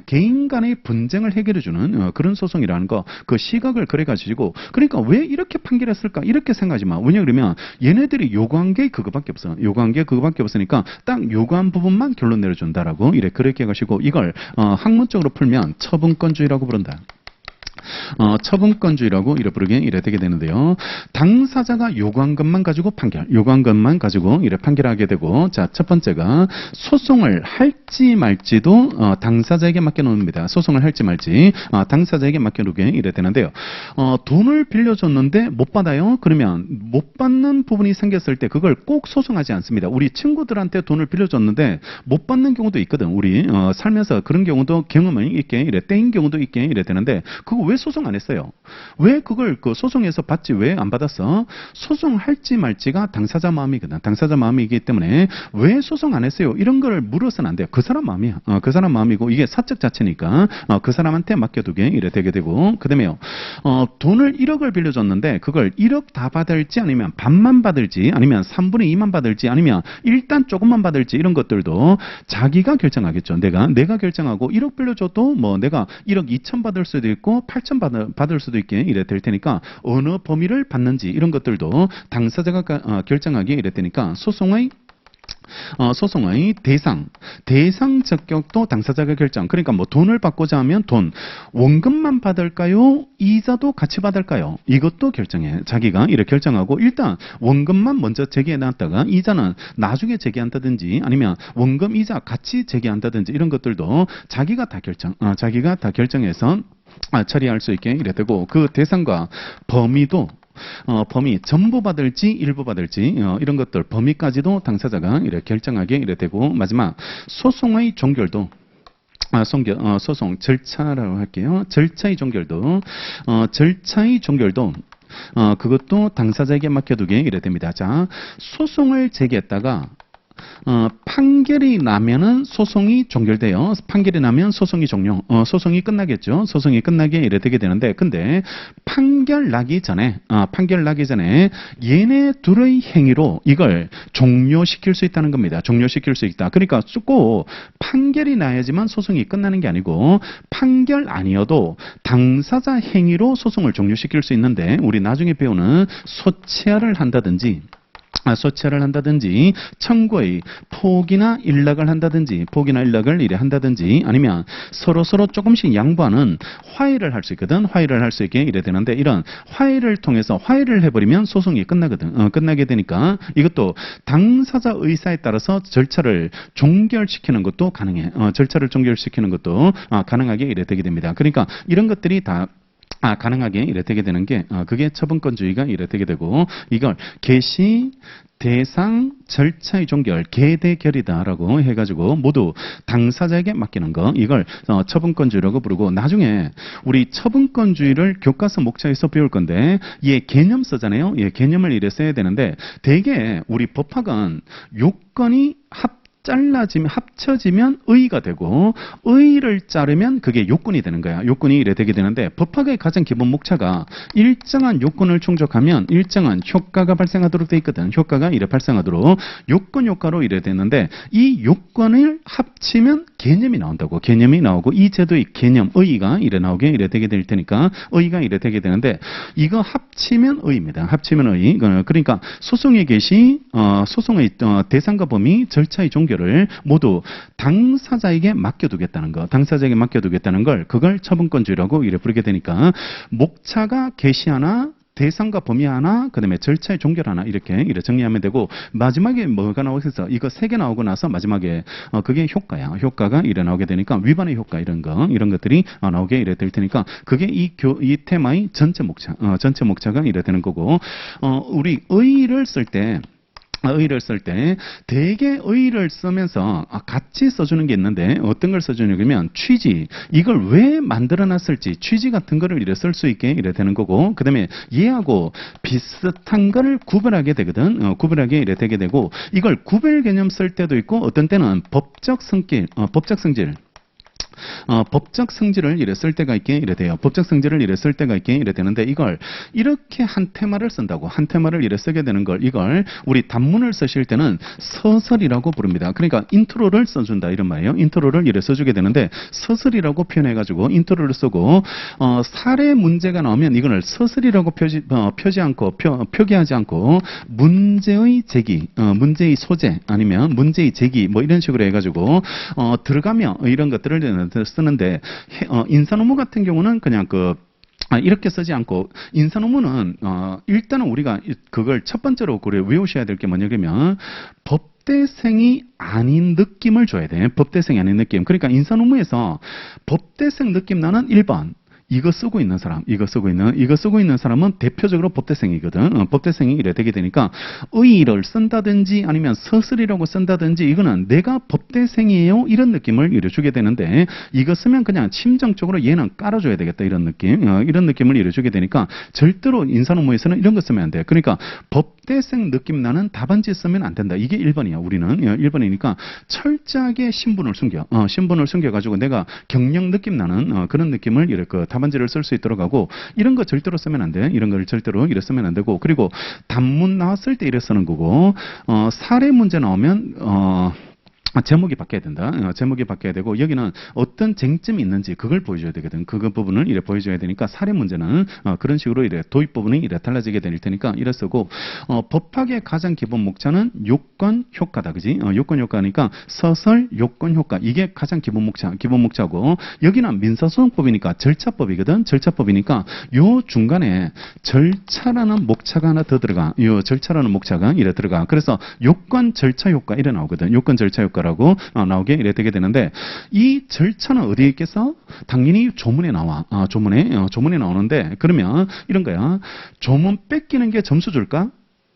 개인 간의 분쟁을 해결해주는 그런 소송이라는 거, 그 시각을 그래가지고, 그러니까 왜 이렇게 판결했을까? 이렇게 생각하지 마. 왜냐 그러면 얘네들이 요구한 게 그거밖에 없어. 요구한 게 그거밖에 없으니까 딱 요구한 부분만 결론 내려준다라고 이래 그렇게 해가지고 이걸 학문적으로 풀면 처분권주의라고 부른다. 처분권주의라고 이래 부르게 이래 되게 되는데요. 당사자가 요구한 것만 가지고 요구한 것만 가지고 이래 판결하게 되고, 자, 첫 번째가 소송을 할지 말지도 당사자에게 맡겨놓습니다. 소송을 할지 말지 당사자에게 맡겨놓게 이래 되는데요. 돈을 빌려줬는데 못 받아요. 그러면 못 받는 부분이 생겼을 때 그걸 꼭 소송하지 않습니다. 우리 친구들한테 돈을 빌려줬는데 못 받는 경우도 있거든. 우리 살면서 그런 경우도 경험이 있게 이래 떼인 경우도 있게 이래 되는데 그거 왜 소송 안 했어요? 왜 그걸 소송에서 받지 왜 안 받았어? 소송할지 말지가 당사자 마음이거든. 당사자 마음이기 때문에 왜 소송 안 했어요? 이런 걸 물어서는 안 돼요. 그 사람 마음이야. 그 사람 마음이고 이게 사적 자체니까 그 사람한테 맡겨두게 이래 되게 되고, 그 다음에요. 돈을 1억을 빌려줬는데 그걸 1억 다 받을지 아니면 반만 받을지 아니면 3분의 2만 받을지 아니면 일단 조금만 받을지 이런 것들도 자기가 결정하겠죠. 내가 결정하고 1억 빌려줘도 뭐 내가 1억 2천 받을 수도 있고 8천 받을 수도 있게 이래 될 테니까 어느 범위를 받는지 이런 것들도 당사자가 결정하기 이래 되니까 소송의 대상 적격도 당사자가 결정. 그러니까 뭐 돈을 받고자 하면 돈, 원금만 받을까요? 이자도 같이 받을까요? 이것도 결정해. 자기가 이렇게 결정하고 일단 원금만 먼저 제기해 놨다가 이자는 나중에 제기한다든지 아니면 원금 이자 같이 제기한다든지 이런 것들도 자기가 다 결정해서 처리할 수 있게 이래 되고, 그 대상과 범위도 범위 전부 받을지 일부 받을지 이런 것들 범위까지도 당사자가 이래 결정하게 이래 되고, 마지막 소송의 종결도 소송 절차라고 할게요. 절차의 종결도 그것도 당사자에게 맡겨두게 이래 됩니다. 자, 소송을 제기했다가 판결이 나면은 소송이 종결돼요. 판결이 나면 소송이 종료, 소송이 끝나겠죠. 소송이 끝나게 이래 되게 되는데, 근데 판결 나기 전에 얘네 둘의 행위로 이걸 종료시킬 수 있다는 겁니다. 종료시킬 수 있다. 그러니까 꼭 판결이 나야지만 소송이 끝나는 게 아니고 판결 아니어도 당사자 행위로 소송을 종료시킬 수 있는데, 우리 나중에 배우는 소체하를 한다든지 청구의 포기나 일락을 이래 한다든지 아니면 서로 조금씩 양보하는 화해를 할 수 있거든. 화해를 할 수 있게 이래 되는데, 이런 화해를 통해서 화해를 해버리면 소송이 끝나거든. 끝나게 되니까 이것도 당사자 의사에 따라서 절차를 종결시키는 것도 가능해. 절차를 종결시키는 것도 가능하게 이래 되게 됩니다. 그러니까 이런 것들이 다 가능하게 이래 되게 되는 게 그게 처분권주의가 이래 되게 되고, 이걸 개시, 대상, 절차의 종결, 개대결이다라고 해가지고 모두 당사자에게 맡기는 거, 이걸 처분권주의라고 부르고, 나중에 우리 처분권주의를 교과서 목차에서 배울 건데 얘 개념 쓰잖아요. 얘 개념을 이래 써야 되는데, 대개 우리 법학은 요건이 합쳐지면 의의가 되고, 의의를 자르면 그게 요건이 되는 거야. 요건이 이래 되게 되는데, 법학의 가장 기본 목차가 일정한 요건을 충족하면 일정한 효과가 발생하도록 돼 있거든. 효과가 이래 발생하도록 요건효과로 이래 되는데, 이 요건을 합치면 개념이 나온다고. 개념이 나오고 이 제도의 개념, 의의가 이래 나오게 이래 되게 될 테니까 의의가 이래 되게 되는데, 이거 합치면 의의입니다. 합치면 의의. 그러니까 소송의 개시, 소송의 대상과 범위, 절차의 종결 를 모두 당사자에게 맡겨두겠다는 거, 그걸 처분권주의라고 이래 부르게 되니까, 목차가 개시 하나, 대상과 범위 하나, 그 다음에 절차의 종결 하나, 이래 정리하면 되고, 마지막에 뭐가 나오겠어? 이거 3개 나오고 나서 마지막에 그게 효과야. 효과가 이래 나오게 되니까 위반의 효과 이런 것들이 나오게 이래 될 테니까, 그게 이 테마의 전체 목차가 이래 되는 거고, 우리 의의를 쓸 때 의의를 쓸 때 대개 의의를 쓰면서 같이 써주는 게 있는데 어떤 걸 써주냐면 취지, 이걸 왜 만들어놨을지 취지 같은 거를 이래 쓸 수 있게 이래 되는 거고, 그 다음에 얘하고 비슷한 거를 구별하게 되거든. 구별하게 이래 되게 되고, 이걸 구별 개념 쓸 때도 있고 어떤 때는 법적 성질, 법적 성질을 이래 쓸 때가 있게 이래 돼요. 법적 성질을 이래 쓸 때가 있게 이래 되는데, 이걸 이렇게 한 테마를 쓴다고, 한 테마를 이래 쓰게 되는 걸, 이걸 우리 단문을 쓰실 때는 서설이라고 부릅니다. 그러니까 인트로를 써준다 이런 말이에요. 인트로를 이래 써주게 되는데, 서설이라고 표현해가지고 인트로를 쓰고, 사례 문제가 나오면 이거를 서설이라고 표기하지 않고 문제의 제기, 문제의 소재 아니면 문제의 제기 뭐 이런 식으로 해가지고 들어가며 이런 것들을 쓰는데, 인사 논문 같은 경우는 그냥 이렇게 쓰지 않고, 인사 논문은 일단은 우리가 그걸 첫 번째로 외우셔야 될 게 뭐냐면 법대생이 아닌 느낌을 줘야 돼. 법대생이 아닌 느낌. 그러니까 인사 논문에서 법대생 느낌 나는 1번. 이거 쓰고 있는 사람, 이거 쓰고 있는 사람은 대표적으로 법대생이거든. 법대생이 이래 되게 되니까 의의를 쓴다든지 아니면 서술이라고 쓴다든지, 이거는 내가 법대생이에요 이런 느낌을 이래 주게 되는데, 이거 쓰면 그냥 심정적으로 얘는 깔아줘야 되겠다 이런 느낌, 이런 느낌을 이래 주게 되니까 절대로 인사논문에서는 이런 거 쓰면 안 돼. 그러니까 법대생 느낌 나는 답안지 쓰면 안 된다. 이게 1번이야. 우리는 1번이니까 철저하게 신분을 숨겨가지고 내가 경력 느낌 나는 그런 느낌을 이렇게 답안지를 쓸 수 있도록 하고, 이런 거 절대로 쓰면 안 돼. 이런 걸 절대로 이래 쓰면 안 되고, 그리고 단문 나왔을 때 이래 쓰는 거고, 사례 문제 나오면 제목이 바뀌어야 된다. 제목이 바뀌어야 되고, 여기는 어떤 쟁점이 있는지 그걸 보여줘야 되거든. 그 부분을 이래 보여줘야 되니까, 사례 문제는 그런 식으로 이래 도입 부분이 이래 달라지게 될 테니까 이래 쓰고, 법학의 가장 기본 목차는 요건 효과다, 그지? 요건 효과니까 서설 요건 효과, 이게 가장 기본 목차고, 여기는 민사소송법이니까 절차법이거든. 절차법이니까 요 중간에 절차라는 목차가 하나 더 들어가. 요 절차라는 목차가 이래 들어가. 그래서 요건 절차 효과 이래 나오거든. 요건 절차 효과 라고 나오게 이래 되게 되는데, 이 절차는 어디에 있겠어? 당연히 조문에 나와. 조문에 나오는데, 그러면 이런 거야. 조문 뺏기는 게 점수 줄까?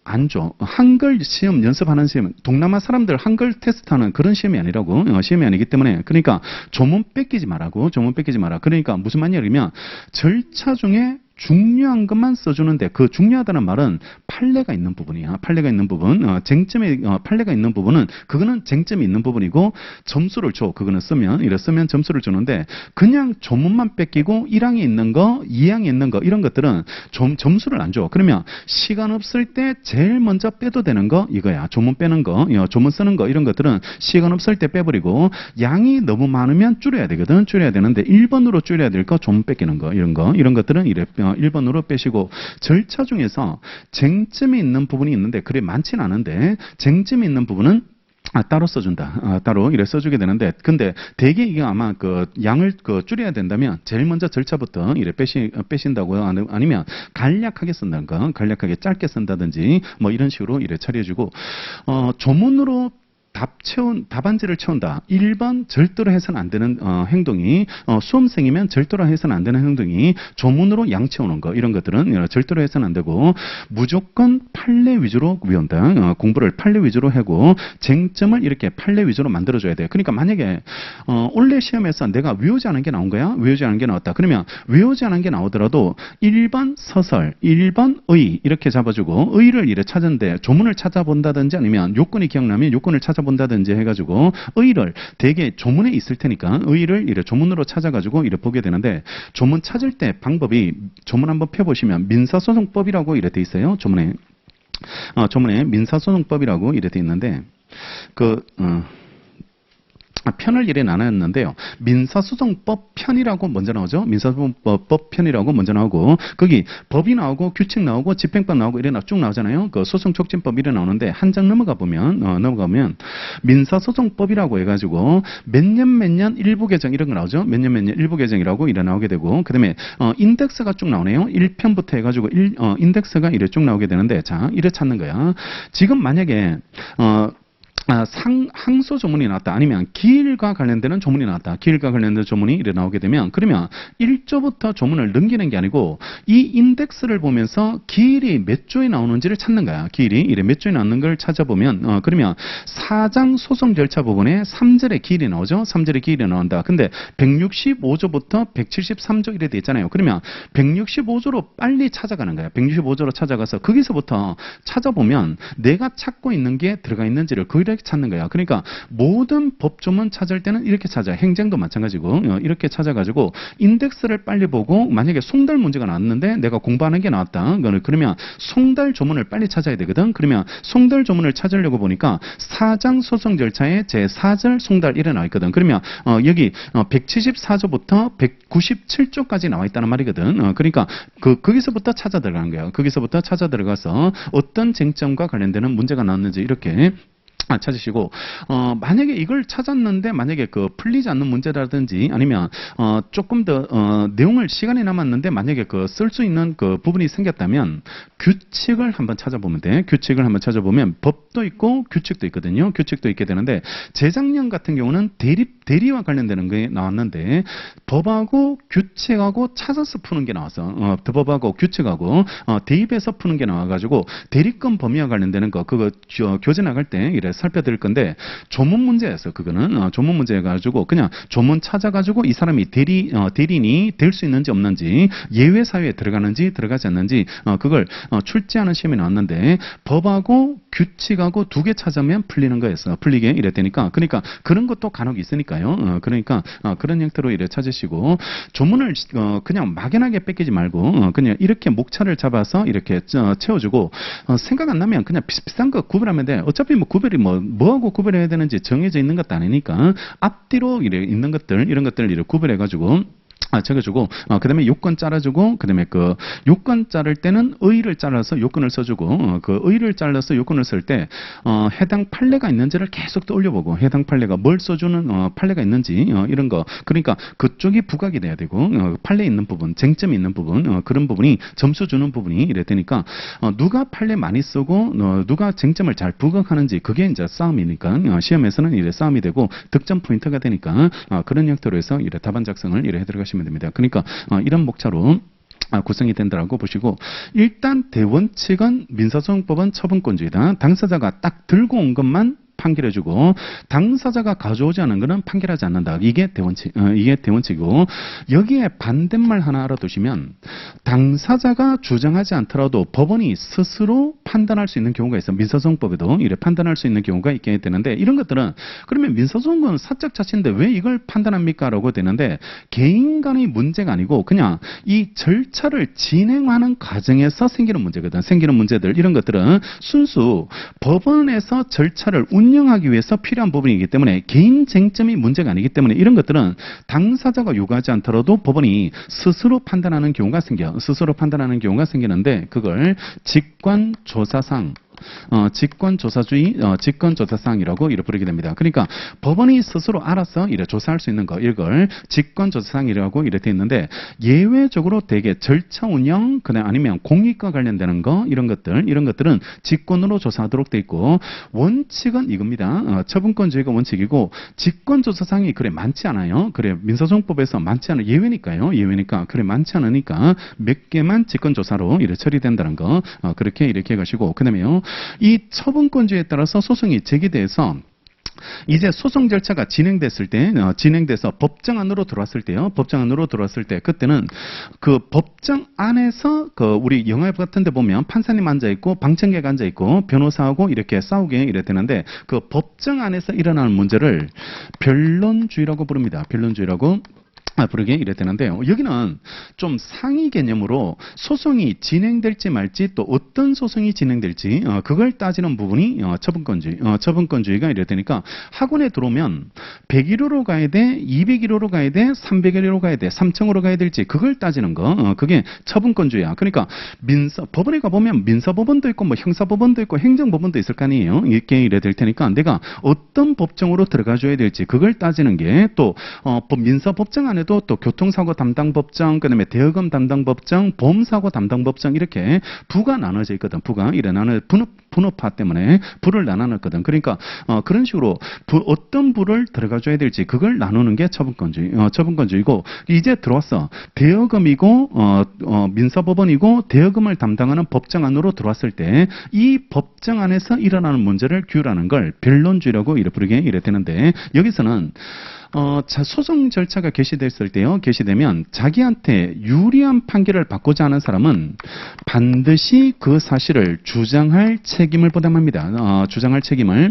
안 줘. 한글 시험 연습하는 시험, 동남아 사람들 한글 테스트하는 그런 시험이 아니라고. 시험이 아니기 때문에. 그러니까 조문 뺏기지 말라고. 조문 뺏기지 마라. 그러니까 무슨 말이냐면, 절차 중에 중요한 것만 써주는데, 그 중요하다는 말은 판례가 있는 부분이야. 판례가 있는 부분, 판례가 있는 부분은, 그거는 쟁점이 있는 부분이고 점수를 줘. 그거는 쓰면 점수를 주는데, 그냥 조문만 뺏기고 1항에 있는 거, 2항에 있는 거 이런 것들은 점수를 안 줘. 그러면 시간 없을 때 제일 먼저 빼도 되는 거 이거야. 조문 빼는 거, 조문 쓰는 거 이런 것들은 시간 없을 때 빼버리고, 양이 너무 많으면 줄여야 되거든. 줄여야 되는데 1번으로 줄여야 될 거, 조문 뺏기는 거 이런 것들은 이래 1번으로 빼시고, 절차 중에서 쟁점이 있는 부분이 있는데, 그래 많지는 않은데 쟁점이 있는 부분은 따로 써준다. 따로 이래 써주게 되는데, 근데 대개 이게 아마 양을 줄여야 된다면 제일 먼저 절차부터 이래 빼신다고, 아니면 간략하게 쓴다든가, 간략하게 짧게 쓴다든지 뭐 이런 식으로 이래 처리해주고, 조문으로 답안지를 채운다. 1번 절대로 해서는 안 되는 행동이, 수험생이면 절대로 해서는 안 되는 행동이 조문으로 양 채우는 거, 이런 것들은 절대로 해서는 안 되고, 무조건 판례 위주로 외운다. 공부를 판례 위주로 하고 쟁점을 이렇게 판례 위주로 만들어줘야 돼. 그러니까 만약에 올해 시험에서 내가 외우지 않은 게 나온 거야. 외우지 않은 게 나왔다. 그러면 외우지 않은 게 나오더라도 1번 서설, 1번 의 이렇게 잡아주고, 의를 이래 찾은데 조문을 찾아본다든지 아니면 요건이 기억나면 요건을 찾아본다든지 해가지고, 의를 대개 조문에 있을 테니까 의를 이래 조문으로 찾아가지고 이래 보게 되는데, 조문 찾을 때 방법이, 조문 한번 펴보시면 민사소송법이라고 이래 돼 있어요. 조문에 민사소송법이라고 이래 돼 있는데, 편을 이래 나눴는데요. 민사소송법 편이라고 먼저 나오죠. 민사소송법 편이라고 먼저 나오고, 거기 법이 나오고 규칙 나오고 집행법 나오고 이래 쭉 나오잖아요. 소송촉진법 이래 나오는데, 한 장 넘어가면 민사소송법이라고 해가지고 몇 년 일부 개정 이런 거 나오죠. 몇 년 일부 개정이라고 이래 나오게 되고, 그 다음에 인덱스가 쭉 나오네요. 1편부터 해가지고 인덱스가 이래 쭉 나오게 되는데, 자 이래 찾는 거야. 지금 만약에 항소 조문이 나왔다. 아니면 기일과 관련되는 조문이 나왔다. 기일과 관련된 조문이 이래 나오게 되면 그러면 1조부터 조문을 넘기는 게 아니고 이 인덱스를 보면서 기일이 몇 조에 나오는지를 찾는 거야. 기일이 이래 몇 조에 나오는 걸 찾아보면 그러면 사장 소송 절차 부분에 3절에 기일이 나오죠. 3절에 기일이 나온다. 근데 165조부터 173조 이래 돼 있잖아요. 그러면 165조로 빨리 찾아가는 거야. 165조로 찾아가서 거기서부터 찾아보면 내가 찾고 있는 게 들어가 있는지를 이렇게 찾는 거야. 그러니까 모든 법조문 찾을 때는 이렇게 찾아. 행정도 마찬가지고 이렇게 찾아가지고 인덱스를 빨리 보고 만약에 송달 문제가 나왔는데 내가 공부하는 게 나왔다. 그러면 송달 조문을 빨리 찾아야 되거든. 그러면 송달 조문을 찾으려고 보니까 사장 소송 절차에 제4절 송달 이래 나와 있거든. 그러면 여기 174조부터 197조까지 나와 있다는 말이거든. 그러니까 거기서부터 찾아 들어가는 거야. 거기서부터 찾아 들어가서 어떤 쟁점과 관련되는 문제가 나왔는지 이렇게 찾으시고 만약에 이걸 찾았는데 만약에 풀리지 않는 문제라든지 아니면 조금 더 내용을 시간이 남았는데 만약에 쓸 수 있는 부분이 생겼다면 규칙을 한번 찾아보면 돼. 규칙을 한번 찾아보면 법도 있고 규칙도 있거든요. 규칙도 있게 되는데 재작년 같은 경우는 대리와 관련되는 게 나왔는데 법하고 규칙하고 찾아서 푸는 게 나왔어. 법하고 규칙하고 대입해서 푸는 게 나와가지고 대리권 범위와 관련되는 거 그거 교재 나갈 때 이래 살펴드릴 건데 조문 문제였어. 그거는 조문 문제여가지고 그냥 조문 찾아가지고 이 사람이 대리인이 될 수 있는지 없는지 예외 사유에 들어가는지 들어가지 않는지 그걸 출제하는 시험이 나왔는데 법하고 규칙하고 두 개 찾으면 풀리는 거였어. 풀리게 이랬다니까. 그러니까 그런 것도 간혹 있으니까요. 그러니까 그런 형태로 이래 찾으시고 조문을 그냥 막연하게 뺏기지 말고 그냥 이렇게 목차를 잡아서 이렇게 채워주고 생각 안 나면 그냥 비슷비슷한 거 구별하면 돼. 어차피 뭐 구별이 뭐하고 구별해야 되는지 정해져 있는 것도 아니니까 앞뒤로 이래 있는 것들 이런 것들을 이렇게 구별해가지고 적어주고, 그 다음에 요건 잘라주고, 그 다음에 요건 자를 때는 의의를 잘라서 요건을 써주고, 의의를 잘라서 요건을 쓸 때, 해당 판례가 있는지를 계속 떠올려보고, 해당 판례가 뭘 써주는, 판례가 있는지, 이런 거. 그러니까 그쪽이 부각이 돼야 되고, 판례 있는 부분, 쟁점이 있는 부분, 그런 부분이 점수 주는 부분이 이래 되니까, 누가 판례 많이 쓰고, 누가 쟁점을 잘 부각하는지, 그게 이제 싸움이니까, 시험에서는 이래 싸움이 되고, 득점 포인트가 되니까, 그런 형태로 해서 이래 답안 작성을 이래 해들어가시면 됩니다. 그러니까 이런 목차로 구성이 된다고 보시고 일단 대원칙은 민사소송법은 처분권주의다. 당사자가 딱 들고 온 것만 판결해주고 당사자가 가져오지 않은 것은 판결하지 않는다. 이게 대원칙이고 여기에 반대말 하나 알아두시면 당사자가 주장하지 않더라도 법원이 스스로 판단할 수 있는 경우가 있어. 민사소송법에도 이래 판단할 수 있는 경우가 있게 되는데 이런 것들은 그러면 민사소송은 사적 자치인데 왜 이걸 판단합니까? 라고 되는데 개인 간의 문제가 아니고 그냥 이 절차를 진행하는 과정에서 생기는 문제거든. 생기는 문제들 이런 것들은 순수 법원에서 절차를 운영하기 위해서 필요한 부분이기 때문에 개인 쟁점이 문제가 아니기 때문에 이런 것들은 당사자가 요구하지 않더라도 법원이 스스로 판단하는 경우가 생기는데 그걸 직관조사상 직권조사주의, 직권조사상이라고 이렇게 부르게 됩니다. 그러니까 법원이 스스로 알아서 이래 조사할 수 있는 거, 이걸 직권조사상이라고 이렇게 되어 있는데 예외적으로 대개 절차 운영, 그다음 아니면 공익과 관련되는 거 이런 것들은 직권으로 조사하도록 되어 있고 원칙은 이겁니다. 처분권주의가 원칙이고 직권조사상이 그래 많지 않아요. 그래 민사소송법에서 많지 않은 예외니까요. 예외니까 그래 많지 않으니까 몇 개만 직권조사로 이래 처리된다는 거 그렇게 이렇게 가시고 그다음에요. 이 처분권주의에 따라서 소송이 제기돼서 이제 소송 절차가 진행돼서 법정 안으로 들어왔을 때요. 법정 안으로 들어왔을 때 그때는 그 법정 안에서 우리 영화 같은 데 보면 판사님 앉아 있고 방청객 앉아 있고 변호사하고 이렇게 싸우게 이래 되는데 그 법정 안에서 일어나는 문제를 변론주의라고 부릅니다. 변론주의라고 부르게 이래 되는데요. 여기는 좀 상위 개념으로 소송이 진행될지 말지 또 어떤 소송이 진행될지 그걸 따지는 부분이 처분권주의가 이래 되니까 학원에 들어오면 101호로 가야 돼, 201호로 가야 돼, 301호로 가야 돼, 3청으로 가야 될지 그걸 따지는 거 그게 처분권주의야. 그러니까 법원에 가보면 민사법원도 있고 뭐 형사법원도 있고 행정법원도 있을 거 아니에요. 이렇게 이래 될 테니까 내가 어떤 법정으로 들어가 줘야 될지 그걸 따지는 게 또 민사법정 안에도 중에서도 또 교통사고 담당 법정, 그다음에 대여금 담당 법정, 보험사고 담당 법정 이렇게 부가 나눠져 있거든. 부가 이래 나눠 분업화 때문에 부를 나눠놨거든. 그러니까 그런 식으로 어떤 부를 들어가줘야 될지 그걸 나누는 게 처분권주의고 이제 들어왔어. 대여금이고 민사법원이고 대여금을 담당하는 법정 안으로 들어왔을 때 이 법정 안에서 일어나는 문제를 규율하는 걸 변론주의라고 이래 부르게 이래 되는데 여기서는 소송 절차가 개시됐을 때요. 개시되면 자기한테 유리한 판결을 받고자 하는 사람은 반드시 그 사실을 주장할 책임을 부담합니다. 주장할 책임을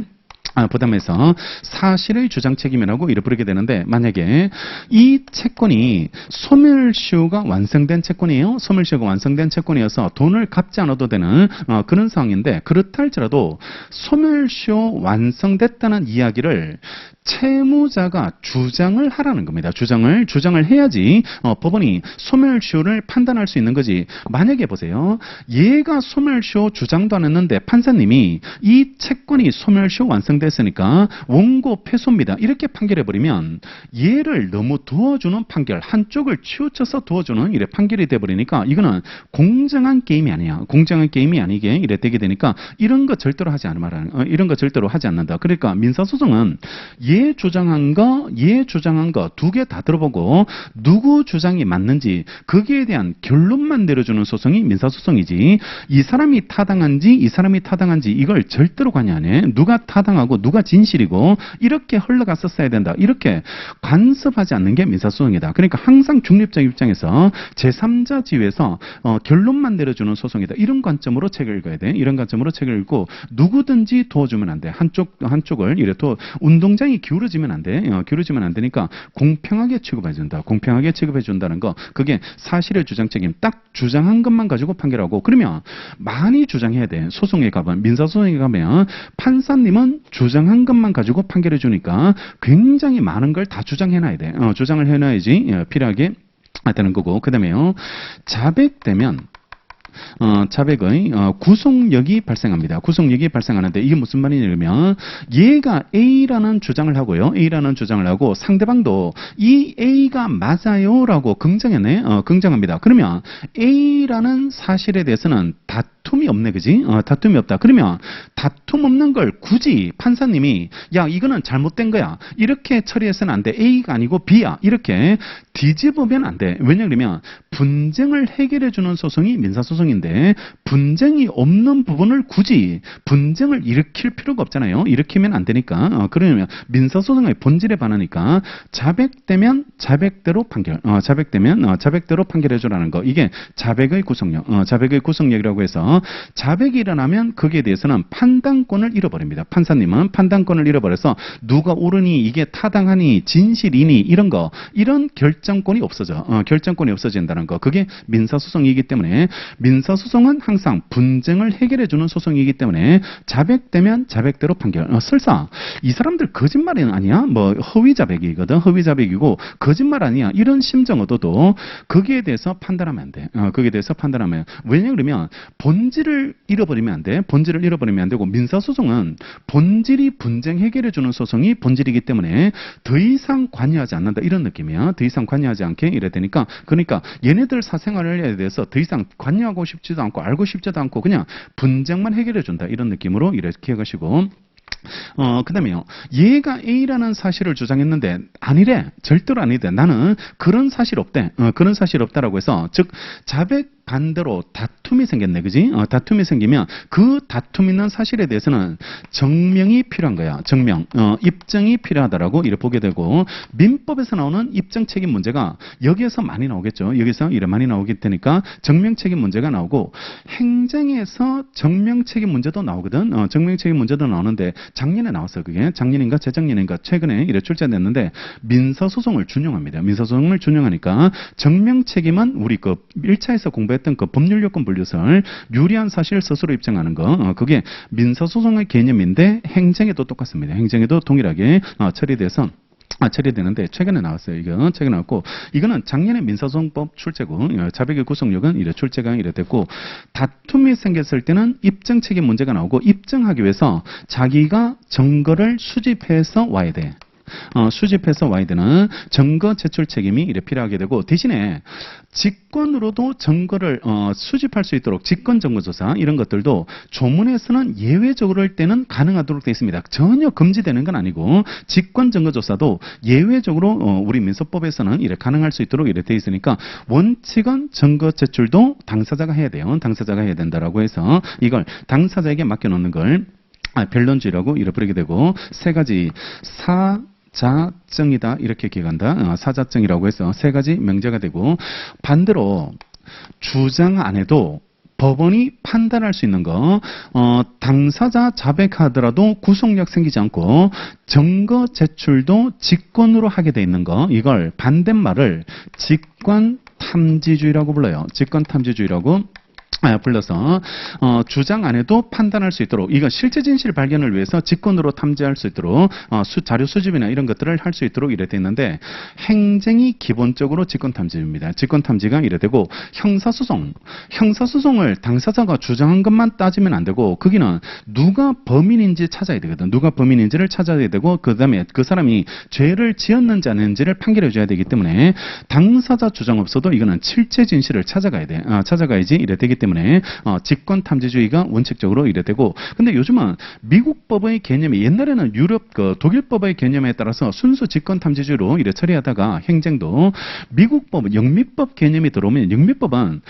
부담해서 사실의 주장 책임이라고 이를 부르게 되는데 만약에 이 채권이 소멸시효가 완성된 채권이에요. 소멸시효가 완성된 채권이어서 돈을 갚지 않아도 되는 그런 상황인데 그렇다 할지라도 소멸시효 완성됐다는 이야기를 채무자가 주장을 하라는 겁니다. 주장을 해야지 법원이 소멸시효를 판단할 수 있는 거지. 만약에 보세요. 얘가 소멸시효 주장도 안 했는데 판사님이 이 채권이 소멸시효 완성됐으니까 원고 패소입니다. 이렇게 판결해버리면 얘를 너무 도와주는 판결, 한쪽을 치우쳐서 도와주는 이래 판결이 돼버리니까 이거는 공정한 게임이 아니야. 공정한 게임이 아니게 이래 되게 되니까 이런 거 절대로 하지 이런 거 절대로 하지 않는다. 그러니까 민사소송은 얘 주장한 거 두 개 다 들어보고 누구 주장이 맞는지 거기에 대한 결론만 내려주는 소송이 민사소송이지 이 사람이 타당한지 이걸 절대로 관여 안 해. 누가 타당하고 누가 진실이고 이렇게 흘러갔었어야 된다. 이렇게 간섭하지 않는 게 민사소송이다. 그러니까 항상 중립적 입장에서 제3자 지위에서 결론만 내려주는 소송이다. 이런 관점으로 책을 읽어야 돼. 이런 관점으로 책을 읽고 누구든지 도와주면 안 돼. 한쪽을 이래 또 운동장이 기울어지면 안 돼. 기울어지면 안 되니까 공평하게 취급해준다. 공평하게 취급해준다는 거. 그게 사실의 주장 책임. 딱 주장한 것만 가지고 판결하고 그러면 많이 주장해야 돼. 소송에 가면 민사소송에 가면 판사님은 주장한 것만 가지고 판결해 주니까 굉장히 많은 걸 다 주장해놔야 돼. 주장을 해놔야지 필요하게 되는 거고 그 다음에요. 자백되면 자백의 구속력이 발생합니다. 구속력이 발생하는데 이게 무슨 말이냐면 얘가 A라는 주장을 하고요. A라는 주장을 하고 상대방도 이 A가 맞아요라고 긍정하네. 긍정합니다. 그러면 A라는 사실에 대해서는 다툼이 없네. 그지? 다툼이 없다. 그러면 다툼 없는 걸 굳이 판사님이 야 이거는 잘못된 거야. 이렇게 처리해서는 안 돼. A가 아니고 B야. 이렇게 뒤집으면 안 돼. 왜냐하면 분쟁을 해결해 주는 소송이 민사소송인데 분쟁이 없는 부분을 굳이 분쟁을 일으킬 필요가 없잖아요. 일으키면 안 되니까. 그러면 민사소송의 본질에 반하니까 자백되면 자백대로 판결. 자백되면 자백대로 판결해 주라는 거. 이게 자백의 구속력. 자백의 구속력이라고 해서 자백이 일어나면 거기에 대해서는 판단권을 잃어버립니다. 판사님은 판단권을 잃어버려서 누가 옳으니 이게 타당하니 진실이니 이런 거 이런 결정권이 없어져. 결정권이 없어진다는 거. 그게 민사소송이기 때문에 민사소송은 항상 분쟁을 해결해주는 소송이기 때문에 자백되면 자백대로 판결. 설사 이 사람들 거짓말은 아니야. 뭐 허위자백이거든. 허위자백이고 거짓말 아니야. 이런 심정 얻어도 거기에 대해서 판단하면 안 돼. 거기에 대해서 판단하면 왜냐 그러면 본질을 잃어버리면 안 돼. 본질을 잃어버리면 안 되고 민사소송은 본질이 분쟁 해결해주는 소송이 본질이기 때문에 더 이상 관여하지 않는다. 이런 느낌이야. 더 이상 관여하지 않게 이래 되니까 그러니까 얘네들 사생활에 대해서 더 이상 관여하고 싶지도 않고 알고 싶지도 않고 그냥 분쟁만 해결해 준다. 이런 느낌으로 이렇게 기억하시고 그 다음에요. 얘가 A라는 사실을 주장했는데 아니래. 절대로 아니래. 나는 그런 사실 없대. 그런 사실 없다라고 해서 즉 자백 반대로 다툼이 생겼네. 그지? 다툼이 생기면 그 다툼 있는 사실에 대해서는 증명이 필요한 거야. 증명. 입증이 필요하다라고 이렇게 보게 되고 민법에서 나오는 입증 책임 문제가 여기에서 많이 나오겠죠. 여기서 이래 많이 나오게 되니까 증명 책임 문제가 나오고 행정에서 증명 책임 문제도 나오거든. 증명 책임 문제도 나오는데 작년에 나왔어요. 그게 작년인가 재작년인가 최근에 이래 출제됐는데 민사소송을 준용합니다. 민사소송을 준용하니까 증명 책임은 우리 그 1차에서 공부했던 그 법률요건 분류설 유리한 사실 스스로 입증하는 거 그게 민사소송의 개념인데 행정에도 똑같습니다. 행정에도 동일하게 처리돼서 처리되는데 최근에 나왔어요. 이거 최근에 나왔고 이거는 작년에 민사소송법 출제고 자백의 구속력은 이래 출제가 이래 됐고 다툼이 생겼을 때는 입증 책임 문제가 나오고 입증하기 위해서 자기가 증거를 수집해서 와야 돼. 수집해서 와야 되는 증거 제출 책임이 이래 필요하게 되고, 대신에 직권으로도 증거를 수집할 수 있도록 직권 증거조사 이런 것들도 조문에서는 예외적으로 할 때는 가능하도록 되어 있습니다. 전혀 금지되는 건 아니고 직권 증거조사도 예외적으로 우리 민소법에서는 이래 가능할 수 있도록 이래 되어 있으니까 원칙은 증거 제출도 당사자가 해야 돼요. 당사자가 해야 된다라고 해서 이걸 당사자에게 맡겨놓는 걸 변론주의라고 이래 부르게 되고, 세 가지 사자증이다 이렇게 기억한다. 사자증이라고 해서 세 가지 명제가 되고, 반대로 주장 안 해도 법원이 판단할 수 있는 거, 당사자 자백하더라도 구속력 생기지 않고 증거 제출도 직권으로 하게 돼 있는 거, 이걸 반대말을 직권탐지주의라고 불러요. 직권탐지주의라고 불러서 주장 안 해도 판단할 수 있도록, 이건 실제 진실 발견을 위해서 직권으로 탐지할 수 있도록 자료 수집이나 이런 것들을 할 수 있도록 이래 돼 있는데, 행정이 기본적으로 직권 탐지입니다. 직권 탐지가 이래 되고, 형사소송을 당사자가 주장한 것만 따지면 안 되고, 거기는 누가 범인인지 찾아야 되거든. 누가 범인인지를 찾아야 되고, 그다음에 그 사람이 죄를 지었는지 안 했는지를 판결해 줘야 되기 때문에 당사자 주장 없어도 이거는 실제 진실을 찾아가야 돼. 찾아가야지 이래 되기 때문에 직권 탐지주의가 원칙적으로 이래 되고, 근데 요즘은 미국 법의 개념이, 옛날에는 유럽 독일 법의 개념에 따라서 순수 직권 탐지주의로 이래 처리하다가 행정도 미국 법 영미법 개념이 들어오면, 영미법은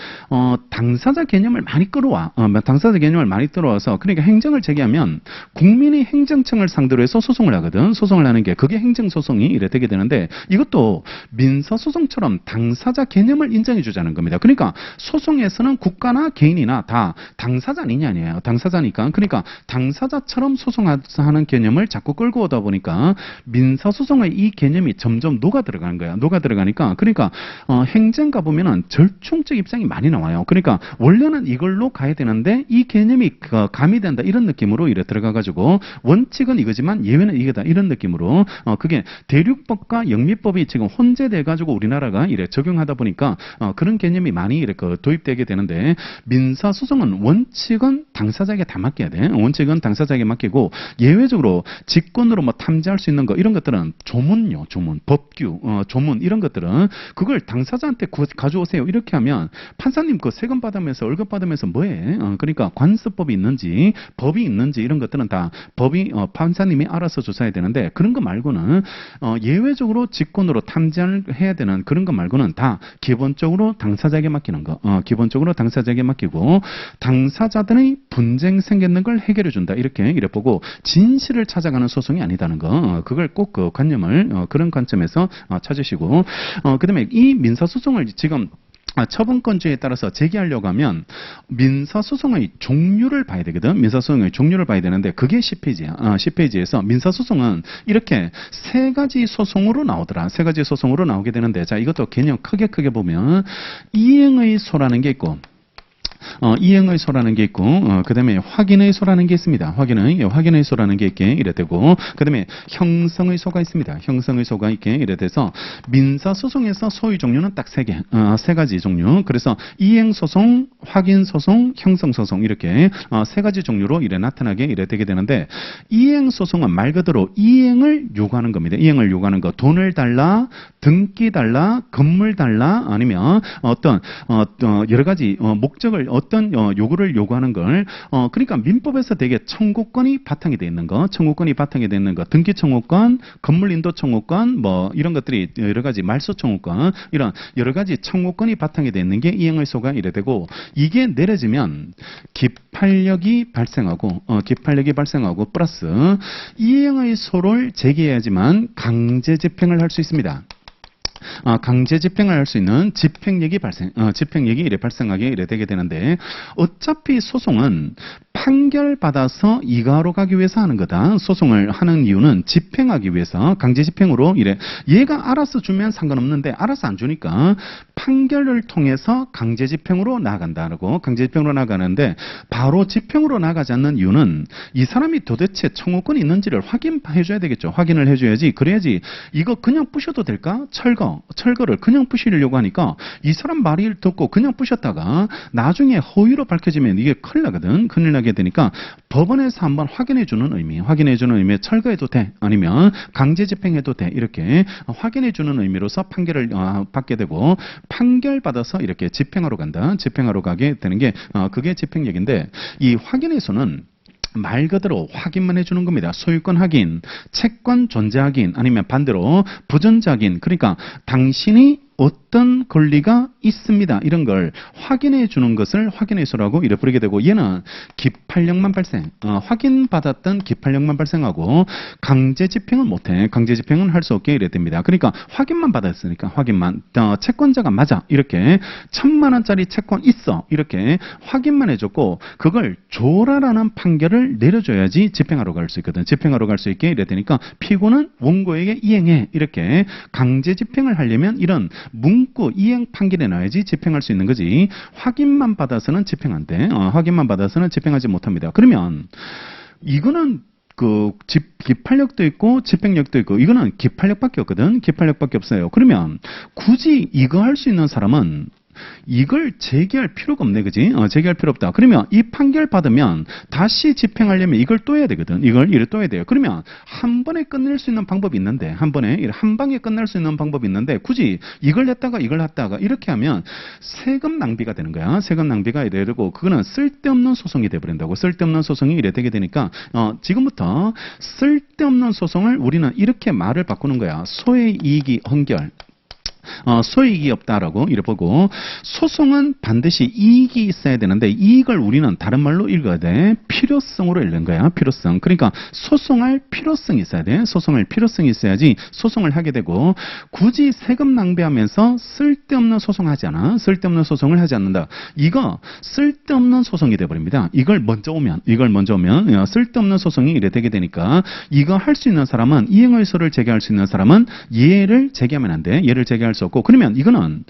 당사자 개념을 많이 끌어와. 당사자 개념을 많이 끌어와서, 그러니까 행정을 제기하면 국민의 행정청을 상대로 해서 소송을 하거든. 소송을 하는 게 그게 행정소송이 이래 되게 되는데, 이것도 민사소송처럼 당사자 개념을 인정해 주자는 겁니다. 그러니까 소송에서는 국가나 개인이나 다 당사자 아니냐, 당사자니까. 그러니까 당사자처럼 소송하는 개념을 자꾸 끌고 오다 보니까 민사소송의 이 개념이 점점 녹아 들어가는 거야. 녹아 들어가니까, 그러니까 행정 가보면은 절충적 입장이 많이 나와요. 그러니까 원래는 이걸로 가야 되는데 이 개념이 가미된다 이런 느낌으로 이래 들어가가지고, 원칙은 이거지만 예외는 이거다 이런 느낌으로, 그게 대륙법과 영미법이 지금 혼재돼가지고 우리나라가 이래 적용하다 보니까 그런 개념이 많이 이렇게 도입되게 되는데, 민사소송은 원칙은 당사자에게 다 맡겨야 돼. 원칙은 당사자에게 맡기고, 예외적으로 직권으로 뭐 탐지할 수 있는 거 이런 것들은 조문요, 조문, 법규, 조문 이런 것들은 그걸 당사자한테 가져오세요. 이렇게 하면 판사님 그 세금 받으면서 월급 받으면서 뭐해? 그러니까 관습법이 있는지 법이 있는지 이런 것들은 다 법이 판사님이 알아서 조사해야 되는데, 그런 거 말고는 예외적으로 직권으로 탐지해야 되는 그런 거 말고는 다 기본적으로 당사자에게 맡기는 거. 기본적으로 당사자에게 맡기고, 당사자들의 분쟁 생겼는 걸 해결해 준다 이렇게 이래 보고, 진실을 찾아가는 소송이 아니다는 거, 그걸 꼭 그 관념을 그런 관점에서 찾으시고, 그다음에 이 민사소송을 지금 처분권주의에 따라서 제기하려고 하면 민사소송의 종류를 봐야 되거든. 민사소송의 종류를 봐야 되는데 그게 10페이지야. 10페이지에서 민사소송은 이렇게 세 가지 소송으로 나오더라. 세 가지 소송으로 나오게 되는데, 자, 이것도 개념 크게 보면 이행의 소라는 게 있고, 이행의 소라는 게 있고, 그 다음에 확인의 소라는 게 있습니다. 확인의 소라는 게 있게 이래 되고, 그 다음에 형성의 소가 있습니다. 형성의 소가 있게 이래 돼서, 민사소송에서 소의 종류는 딱 세 가지 종류. 그래서 이행소송, 확인소송, 형성소송 이렇게 세 가지 종류로 이래 나타나게 이래 되게 되는데, 이행소송은 말 그대로 이행을 요구하는 겁니다. 이행을 요구하는 거. 돈을 달라, 등기 달라, 건물 달라, 아니면 어떤 여러 가지 목적을 어떤 요구를 요구하는 걸, 그러니까 민법에서 되게 청구권이 바탕이 돼 있는 거, 등기 청구권, 건물 인도 청구권, 뭐 이런 것들이 여러 가지 말소 청구권, 이런 여러 가지 청구권이 바탕이 돼 있는 게 이행의 소가 이래 되고, 이게 내려지면 기판력이 발생하고 플러스 이행의 소를 제기해야지만 강제 집행을 할 수 있습니다. 강제 집행을 할 수 있는 집행력이 이래 발생하게 이래 되게 되는데, 어차피 소송은 판결받아서 이가로 가기 위해서 하는 거다. 소송을 하는 이유는 집행하기 위해서, 강제 집행으로 이래, 얘가 알아서 주면 상관없는데 알아서 안 주니까 판결을 통해서 강제 집행으로 나간다라고. 강제 집행으로 나가는데, 바로 집행으로 나가지 않는 이유는 이 사람이 도대체 청구권이 있는지를 확인해 줘야 되겠죠. 확인을 해 줘야지. 그래야지 이거 그냥 부셔도 될까? 철거 철거를 그냥 부시려고 하니까 이 사람 말을 듣고 그냥 부셨다가 나중에 허위로 밝혀지면 이게 큰일 나거든. 큰일 나게 되니까 법원에서 한번 확인해주는 의미에 철거해도 돼, 아니면 강제 집행해도 돼, 이렇게 확인해주는 의미로서 판결을 받게 되고, 판결 받아서 이렇게 집행하러 간다. 집행하러 가게 되는 게 그게 집행력인데, 이 확인에서는 말 그대로 확인만 해주는 겁니다. 소유권 확인, 채권 존재 확인, 아니면 반대로 부존재 확인. 그러니까 당신이 어떤 권리가 있습니다, 이런 걸 확인해 주는 것을 확인해서라고 이래 부르게 되고, 얘는 기판력만 발생, 확인받았던 기판력만 발생하고 강제 집행은 못해. 강제 집행은 할 수 없게 이래 됩니다. 그러니까 확인만 받았으니까, 확인만, 채권자가 맞아, 이렇게 1,000만 원짜리 채권 있어, 이렇게 확인만 해줬고 그걸 줘라라는 판결을 내려줘야지 집행하러 갈 수 있거든. 집행하러 갈 수 있게 이래 되니까 피고는 원고에게 이행해, 이렇게 강제 집행을 하려면 이런 문구 이행 판결에 놔야지 집행할 수 있는 거지. 확인만 받아서는 집행 안 돼. 확인만 받아서는 집행하지 못합니다. 그러면 이거는 기판력도 있고 집행력도 있고, 이거는 기판력밖에 없거든. 기판력밖에 없어요. 그러면 굳이 이거 할 수 있는 사람은 이걸 제기할 필요가 없네, 그지? 제기할 필요 없다. 그러면 이 판결 받으면 다시 집행하려면 이걸 또 해야 되거든. 이걸 또 해야 돼요. 그러면 한 번에 끝낼 수 있는 방법이 있는데, 한 방에 끝날 수 있는 방법이 있는데, 굳이 이걸 했다가 이렇게 하면 세금 낭비가 되는 거야. 세금 낭비가 이래고, 그거는 쓸데없는 소송이 돼버린다고. 쓸데없는 소송이 이래 되게 되니까, 지금부터 쓸데없는 소송을 우리는 이렇게 말을 바꾸는 거야. 소의 이익이 헌결. 소이익이 없다라고 이래 보고, 소송은 반드시 이익이 있어야 되는데 이익을 우리는 다른 말로 읽어야 돼. 필요성으로 읽는 거야. 필요성. 그러니까 소송할 필요성이 있어야 돼. 소송할 필요성이 있어야지 소송을 하게 되고, 굳이 세금 낭비하면서 쓸데없는 소송하지 않아. 쓸데없는 소송을 하지 않는다. 이거 쓸데없는 소송이 돼버립니다. 이걸 먼저 오면 쓸데없는 소송이 이래 되게 되니까, 이거 할 수 있는 사람은, 이행의소를 제기할 수 있는 사람은 얘를 제기하면 안 돼. 얘를 제기할 수 없고, 그러면 이거는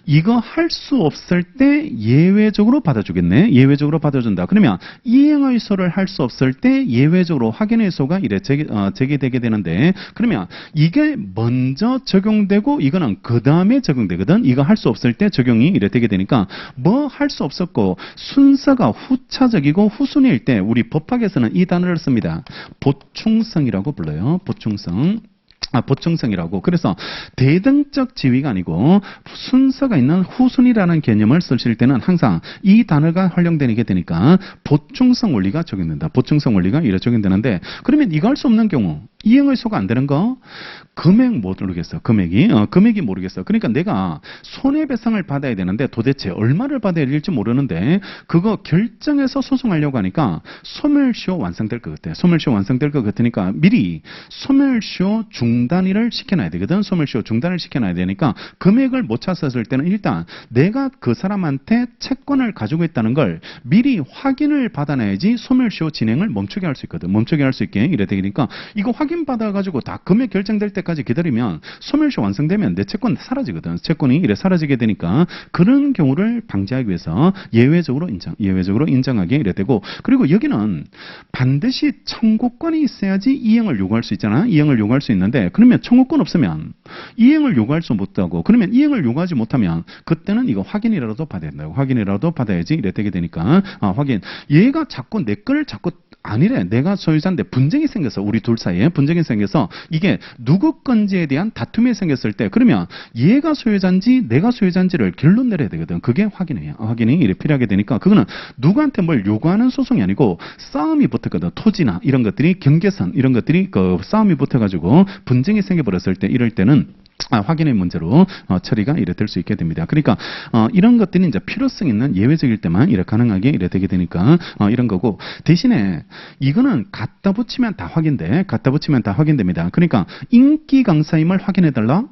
이거 할 수 없을 때 예외적으로 받아주겠네. 예외적으로 받아준다. 그러면 이행의소를 할 수 없을 때 예외적으로 확인의소가 이래 제기되게 되는데, 그러면 이게 먼저 적용되고 이거는 그 다음에 적용되거든. 이거 할 수 없을 때 적용이 이래 되게 되니까, 뭐 할 수 없었고 순서가 후차적이고 후순위일 때 우리 법학에서는 이 단어를 씁니다. 보충성이라고 불러요. 보충성이라고. 그래서 대등적 지위가 아니고 순서가 있는 후순위라는 개념을 쓰실 때는 항상 이 단어가 활용되게 되니까 보충성 원리가 적용된다. 보충성 원리가 이래 적용되는데, 그러면 이거 할 수 없는 경우, 이행의소가 안 되는 거, 금액 모르겠어. 금액이 모르겠어. 그러니까 내가 손해배상을 받아야 되는데 도대체 얼마를 받아야 될지 모르는데, 그거 결정해서 소송하려고 하니까 소멸시효 완성될 것 같아. 소멸시효 완성될 것 같으니까 미리 소멸시효 중단을 시켜놔야 되거든. 소멸시효 중단을 시켜놔야 되니까, 금액을 못 찾았을 때는 일단 내가 그 사람한테 채권을 가지고 있다는 걸 미리 확인을 받아놔야지 소멸시효 진행을 멈추게 할 수 있거든. 멈추게 할 수 있게 이래 되니까, 이거 확인받아가지고 다 금액 결정될 때까지 기다리면 소멸시효 완성되면 내 채권 사라지거든. 채권이 이래 사라지게 되니까, 그런 경우를 방지하기 위해서 예외적으로 인정하게 이래 되고, 그리고 여기는 반드시 청구권이 있어야지 이행을 요구할 수 있잖아. 이행을 요구할 수 있는데, 그러면 청구권 없으면 이행을 요구할 수 못하고, 그러면 이행을 요구하지 못하면 그때는 이거 확인이라도 받아야 된다고. 확인이라도 받아야지 이래 되게 되니까, 확인. 얘가 자꾸 내 거를 자꾸 아니래. 내가 소유자인데 분쟁이 생겨서, 우리 둘 사이에 분쟁이 생겨서 이게 누구 건지에 대한 다툼이 생겼을 때, 그러면 얘가 소유자인지 내가 소유자인지를 결론 내려야 되거든. 그게 확인이에요. 확인이 이래 필요하게 되니까, 그거는 누구한테 뭘 요구하는 소송이 아니고 싸움이 붙었거든. 토지나 이런 것들이, 경계선 이런 것들이 싸움이 붙어가지고 분쟁이 생겨버렸을 때, 이럴 때는 확인의 문제로 처리가 이래 될 수 있게 됩니다. 그러니까 이런 것들이 이제 필요성 있는 예외적일 때만 이래 가능하게 이래 되게 되니까 이런 거고, 대신에 이거는 갖다 붙이면 다 확인됩니다. 그러니까 인기 강사임을 확인해 달라.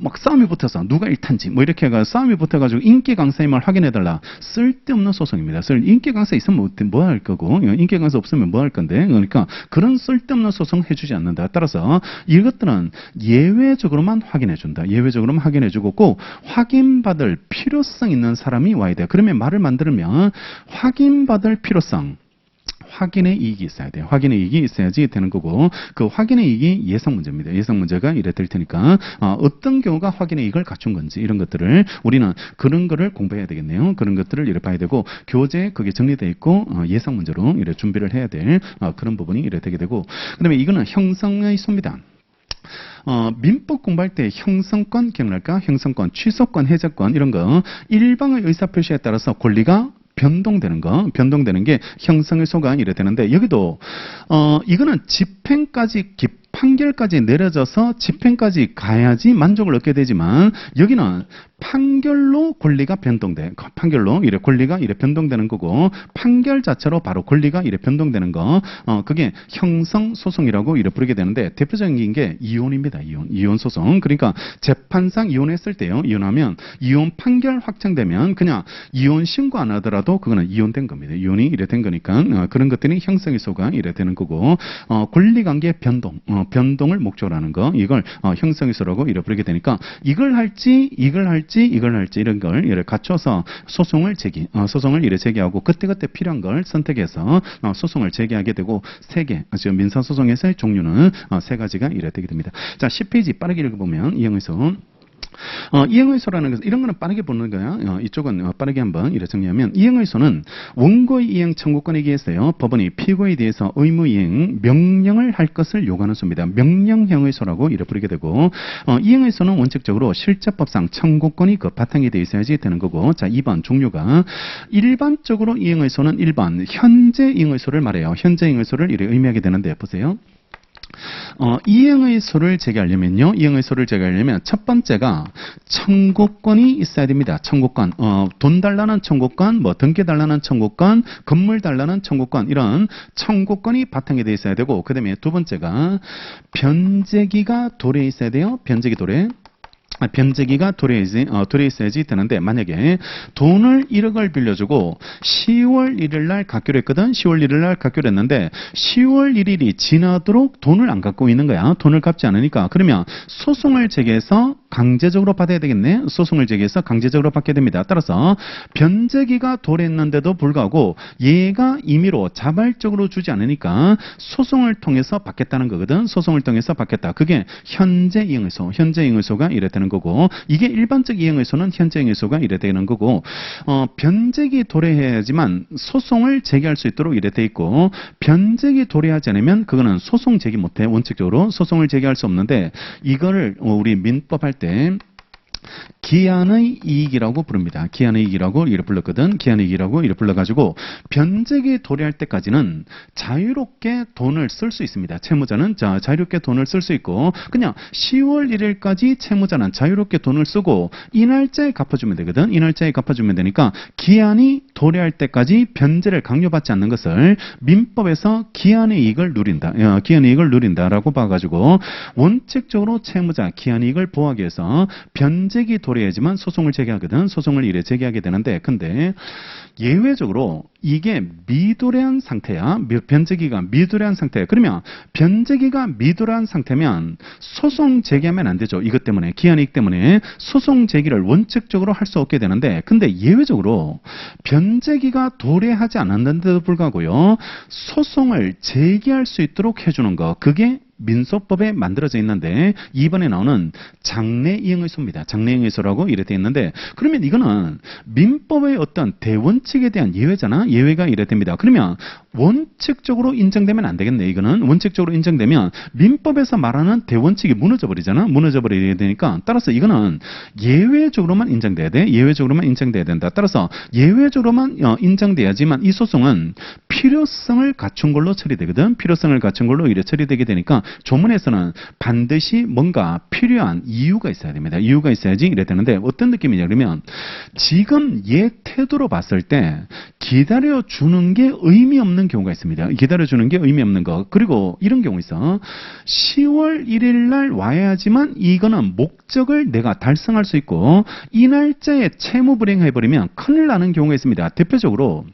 막 싸움이 붙어서 누가 일탄지 뭐 이렇게 해가 싸움이 붙어가지고 인기 강사임을 확인해달라. 쓸데없는 소송입니다. 인기 강사 있으면 뭐 할 거고, 인기 강사 없으면 뭐 할 건데, 그러니까 그런 쓸데없는 소송 해주지 않는다. 따라서 이것들은 예외적으로만 확인해준다. 예외적으로만 확인해주고, 꼭 확인받을 필요성 있는 사람이 와야 돼. 그러면 말을 만들면 확인받을 필요성, 확인의 이익이 있어야 돼요. 확인의 이익이 있어야지 되는 거고, 그 확인의 이익이 예상 문제입니다. 예상 문제가 이래 될 테니까 어떤 경우가 확인의 이익을 갖춘 건지 이런 것들을 우리는 그런 거를 공부해야 되겠네요. 그런 것들을 이래 봐야 되고, 교재에 그게 정리되어 있고 예상 문제로 이래 준비를 해야 될 그런 부분이 이래 되게 되고, 그다음에 이거는 형성의 소입니다. 민법 공부할 때 형성권 기억날까? 형성권, 취소권, 해제권 이런 거 일방의 의사표시에 따라서 권리가 변동되는 게 형성의 소가 이래 되는데, 여기도 이거는 집행까지 판결까지 내려져서 집행까지 가야지 만족을 얻게 되지만, 여기는 판결로 권리가 변동돼. 판결로 이래 권리가 이래 변동되는 거고, 판결 자체로 바로 권리가 이래 변동되는 거, 그게 형성 소송이라고 이래 부르게 되는데, 대표적인 게 이혼입니다. 이혼 소송. 그러니까 재판상 이혼했을 때요. 이혼하면 이혼 판결 확정되면 그냥 이혼 신고 안 하더라도 그거는 이혼된 겁니다. 이혼이 이래 된 거니까 그런 것들이 형성의 소가 이래 되는 거고, 권리관계 변동을 목적으로 하는 거, 이걸 형성의 소라고 이래 부르게 되니까, 이걸 할지 이런 걸 이래 갖춰서 소송을 이래 제기하고, 그때그때 필요한 걸 선택해서 소송을 제기하게 되고, 3개, 지금 민사소송에서의 종류는 3가지가 이래 되게 됩니다. 자, 10페이지 빠르게 읽어보면 이행의소. 이행의소라는 것은 이런 거는 빠르게 보는 거야. 이쪽은 빠르게 한번 이렇게 정리하면, 이행의소는 원고의 이행 청구권에 의해서요, 법원이 피고에 대해서 의무 이행 명령을 할 것을 요구하는 소입니다. 명령형의소라고 이렇게 부르게 되고, 이행의소는 원칙적으로 실제법상 청구권이 그 바탕이 되어 있어야지 되는 거고. 자, 2번 종류가, 일반적으로 이행의소는 1번 현재 이행의소를 말해요. 현재 이행의소를 이렇게 의미하게 되는데, 보세요. 이행의소를 제기하려면 첫 번째가 청구권이 있어야 됩니다. 청구권, 돈 달라는 청구권, 등기 달라는 청구권, 건물 달라는 청구권, 이런 청구권이 바탕이 되어 있어야 되고, 그 다음에 두 번째가 변제기가 도래해 있어야 돼요. 변제기가 도래해 있어야지 되는데, 만약에 돈을 1억을 빌려주고 10월 1일 날 갚기로 했거든. 10월 1일 날 갚기로 했는데 10월 1일이 지나도록 돈을 안 갚고 있는 거야. 돈을 갚지 않으니까. 그러면 소송을 제기해서 강제적으로 받아야 되겠네. 소송을 제기해서 강제적으로 받게 됩니다. 따라서 변제기가 도래했는데도 불구하고 얘가 임의로 자발적으로 주지 않으니까 소송을 통해서 받겠다는 거거든. 소송을 통해서 받겠다. 그게 현재 이행의소가 이래 되는 거고, 이게 일반적 이행의소는 현재 이행의소가 이래 되는 거고, 변제기 도래해야지만 소송을 제기할 수 있도록 이래 돼 있고, 변제기 도래하지 않으면 그거는 소송 제기 못해. 원칙적으로 소송을 제기할 수 없는데, 이거를 우리 민법 할 때 기한의 이익이라고 부릅니다. 기한의 이익이라고 이렇게 불렀거든. 기한의 이익이라고 이렇게 불러가지고, 변제기 도래할 때까지는 자유롭게 돈을 쓸 수 있습니다. 채무자는 자유롭게 돈을 쓸 수 있고, 그냥 10월 1일까지 채무자는 자유롭게 돈을 쓰고 이 날짜에 갚아주면 되거든. 이 날짜에 갚아주면 되니까, 기한이 도래할 때까지 변제를 강요받지 않는 것을 민법에서 기한의 이익을 누린다라고 봐가지고, 원칙적으로 채무자 기한의 이익을 보호하기 위해서 변제기 도래해야지만 소송을 제기하거든. 소송을 이래 제기하게 되는데, 근데 예외적으로 이게 미도래한 상태야. 변제기가 미도래한 상태야. 그러면 변제기가 미도래한 상태면 소송 제기하면 안 되죠. 이것 때문에, 기한이익 때문에 소송 제기를 원칙적으로 할 수 없게 되는데, 근데 예외적으로 변제기가 도래하지 않았는데도 불구하고요, 소송을 제기할 수 있도록 해주는 거, 그게 민소법에 만들어져 있는데, 이번에 나오는 장래 이행의소입니다. 장래 이행의소라고 이래 돼 있는데, 그러면 이거는 민법의 어떤 대원칙에 대한 예외잖아. 예외가 이래 됩니다. 그러면 원칙적으로 인정되면 안 되겠네. 이거는 원칙적으로 인정되면 민법에서 말하는 대원칙이 무너져 버리잖아. 무너져 버리게 되니까, 따라서 이거는 예외적으로만 인정돼야 돼. 예외적으로만 인정돼야 된다. 따라서 예외적으로만 인정돼야지만 이 소송은 필요성을 갖춘 걸로 처리되거든. 필요성을 갖춘 걸로 이래 처리되게 되니까, 조문에서는 반드시 뭔가 필요한 이유가 있어야 됩니다. 이유가 있어야지 이래 되는데, 어떤 느낌이냐 그러면, 지금 얘 태도로 봤을 때 기다려주는 게 의미 없는 경우가 있습니다. 기다려주는 게 의미 없는 거. 그리고 이런 경우 있어. 10월 1일 날 와야지만 이거는 목적을 내가 달성할 수 있고, 이 날짜에 채무 불이행해버리면 큰일 나는 경우가 있습니다. 대표적으로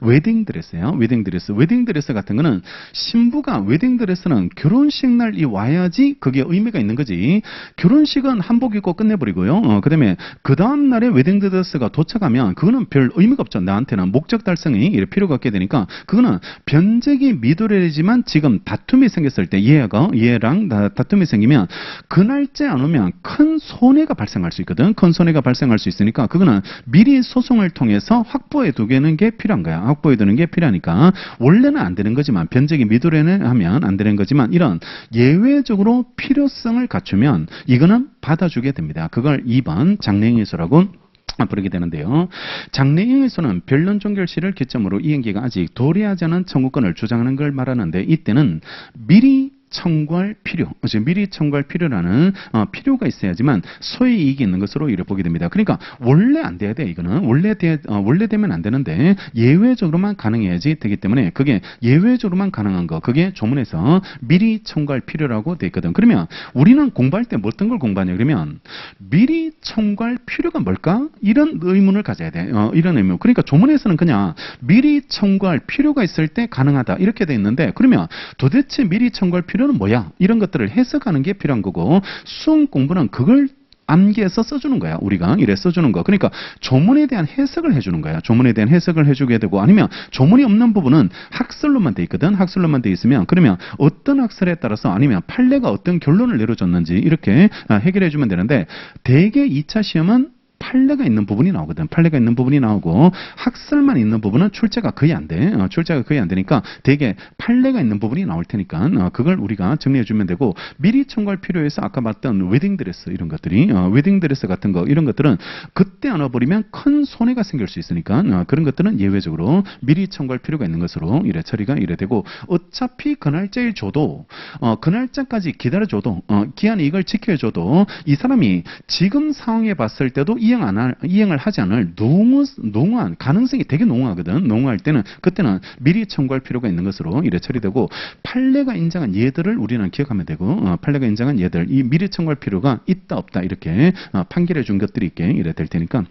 웨딩드레스예요. 웨딩드레스. 웨딩드레스 같은 거는 신부가 웨딩드레스는 결혼식 날이 와야지 그게 의미가 있는 거지. 결혼식은 한복 입고 끝내버리고요. 그다음에 그 다음 날에 웨딩드레스가 도착하면 그거는 별 의미가 없죠. 나한테는 목적 달성이 필요가 없게 되니까 그거는 변제기 미도래지만 지금 다툼이 생겼을 때 얘랑 다툼이 생기면 그 날짜 안 오면 큰 손해가 발생할 수 있거든. 큰 손해가 발생할 수 있으니까 그거는 미리 소송을 통해서 확보해 두는 게 필요한 거야. 확보해 두는 게 필요하니까 원래는 안 되는 거지만 변제기 미도래는 하면 안 되는 거지만 이런 예외적으로 필요성을 갖추면 이거는 받아주게 됩니다. 그걸 2번 장래행위소라고 부르게 되는데요. 장래행위소는 변론 종결시를 기점으로 이행기가 아직 도래하지 않은 청구권을 주장하는 걸 말하는데 이때는 미리 청구할 필요, 미리 청구할 필요라는 필요가 있어야지만 소의 이익이 있는 것으로 이를 보게 됩니다. 그러니까 원래 안 돼야 돼. 이거는 원래 되면 안 되는데 예외적으로만 가능해야지 되기 때문에 그게 예외적으로만 가능한 거, 그게 조문에서 미리 청구할 필요라고 돼 있거든. 그러면 우리는 공부할 때 어떤 걸 공부하냐 그러면 미리 청구할 필요가 뭘까? 이런 의문을 가져야 돼. 이런 의문. 그러니까 조문에서는 그냥 미리 청구할 필요가 있을 때 가능하다 이렇게 돼 있는데 그러면 도대체 미리 청구할 필요는 뭐야? 이런 것들을 해석하는 게 필요한 거고 수험 공부는 그걸 암기해서 써주는 거야. 우리가 이래 써주는 거. 그러니까 조문에 대한 해석을 해주는 거야. 조문에 대한 해석을 해주게 되고 아니면 조문이 없는 부분은 학설로만 돼 있거든. 학설로만 돼 있으면 그러면 어떤 학설에 따라서 아니면 판례가 어떤 결론을 내려줬는지 이렇게 해결해 주면 되는데 대개 2차 시험은 판례가 있는 부분이 나오거든. 판례가 있는 부분이 나오고 학설만 있는 부분은 출제가 거의 안 돼. 출제가 거의 안 되니까 되게 판례가 있는 부분이 나올 테니까 그걸 우리가 정리해 주면 되고 미리 청구할 필요에서 아까 봤던 웨딩드레스 이런 것들이 웨딩드레스 같은 거 이런 것들은 그때 안 와버리면 큰 손해가 생길 수 있으니까 그런 것들은 예외적으로 미리 청구할 필요가 있는 것으로 이래 처리가 이래 되고 어차피 그 날짜에 줘도 그 날짜까지 기다려줘도 기한에 이걸 지켜줘도 이 사람이 지금 상황에 봤을 때도 이행을 하지 않을 농후한 가능성이 되게 농후하거든. 농후할 때는 그때는 미리 청구할 필요가 있는 것으로 이래 처리되고 판례가 인정한 예들을 우리는 기억하면 되고 판례가 인정한 예들 이 미리 청구할 필요가 있다 없다 이렇게 판결해 준 것들이 있게 이래 될 테니까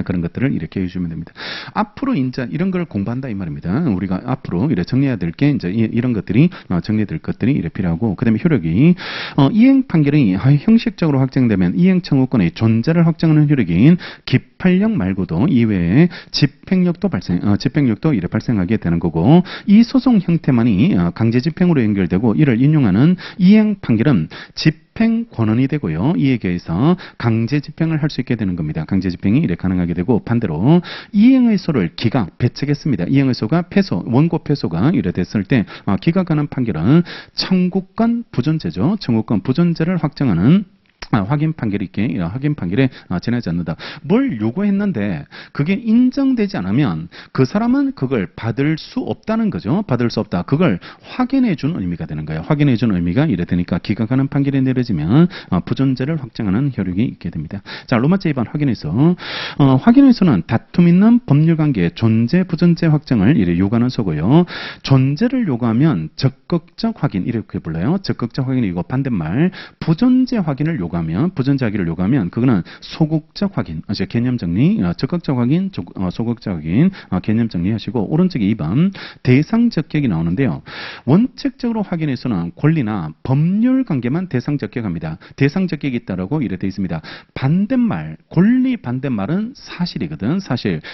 그런 것들을 이렇게 해주면 됩니다. 앞으로 이제 이런 걸 공부한다 이 말입니다. 우리가 앞으로 이래 정리해야 될 게 이제 이런 것들이 정리될 것들이 이래 필요하고 그다음에 효력이 이행 판결이 형식적으로 확정되면 이행 청구권의 존재를 확정하는 효력인 기판령 말고도 이외에 집행력도 이래 발생하게 되는 거고 이 소송 형태만이 강제 집행으로 연결되고 이를 인용하는 이행 판결은 집행 권한이 되고요. 이에 대해서 강제 집행을 할 수 있게 되는 겁니다. 강제 집행이 이래 가능하게 되고 반대로 이행의소를 기각, 배척했습니다. 이행의소가 패소, 원고 패소가 이래 됐을 때 기각하는 판결은 청구권 부존재죠. 청구권 부존재를 확정하는 확인 판결이 있게 확인 판결에 지나지 않는다. 뭘 요구했는데 그게 인정되지 않으면 그 사람은 그걸 받을 수 없다는 거죠. 받을 수 없다. 그걸 확인해 준 의미가 되는 거예요. 확인해 준 의미가 이래 되니까 기각하는 판결이 내려지면 부존재를 확정하는 효력이 있게 됩니다. 자, 로마제 2번 확인해서 확인해서는 다툼 있는 법률 관계의 존재 부존재 확정을 이래 요구하는 소고요. 존재를 요구하면 적극적 확인 이렇게 불러요. 적극적 확인이고 반대말 부존재 확인을 요구하면 부존재 확인을 요구하면 그거는 소극적 확인, 개념 정리, 적극적 확인, 소극적 확인, 개념 정리하시고 오른쪽에 2번 대상 적격이 나오는데요. 원칙적으로 확인해서는 권리나 법률 관계만 대상 적격합니다. 대상 적격이 있다라고 이래 되어 있습니다. 반대말, 권리 반대말은 사실이거든.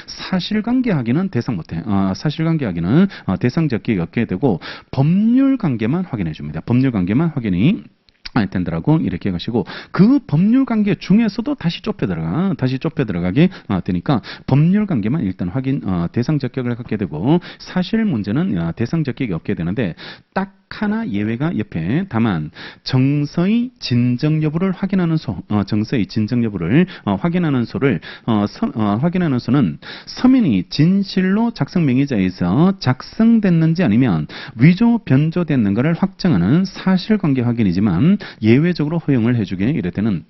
사실관계 확인은 대상 못해. 사실관계 확인은 대상 적격이 없게 되고 법률 관계만 확인해 줍니다. 법률 관계만 확인이 된다라고 이렇게 하시고 그 법률 관계 중에서도 다시 좁혀 들어가게 되니까 법률 관계만 일단 확인 대상 적격을 갖게 되고 사실 문제는 대상 적격이 없게 되는데 딱 하나 예외가 옆에 다만 정서의 진정 여부를 확인하는 정서의 진정 여부를 확인하는 확인하는 소는 서면이 진실로 작성 명의자에서 작성됐는지 아니면 위조 변조됐는가를 확정하는 사실관계 확인이지만 예외적으로 허용을 해주게 이래 되는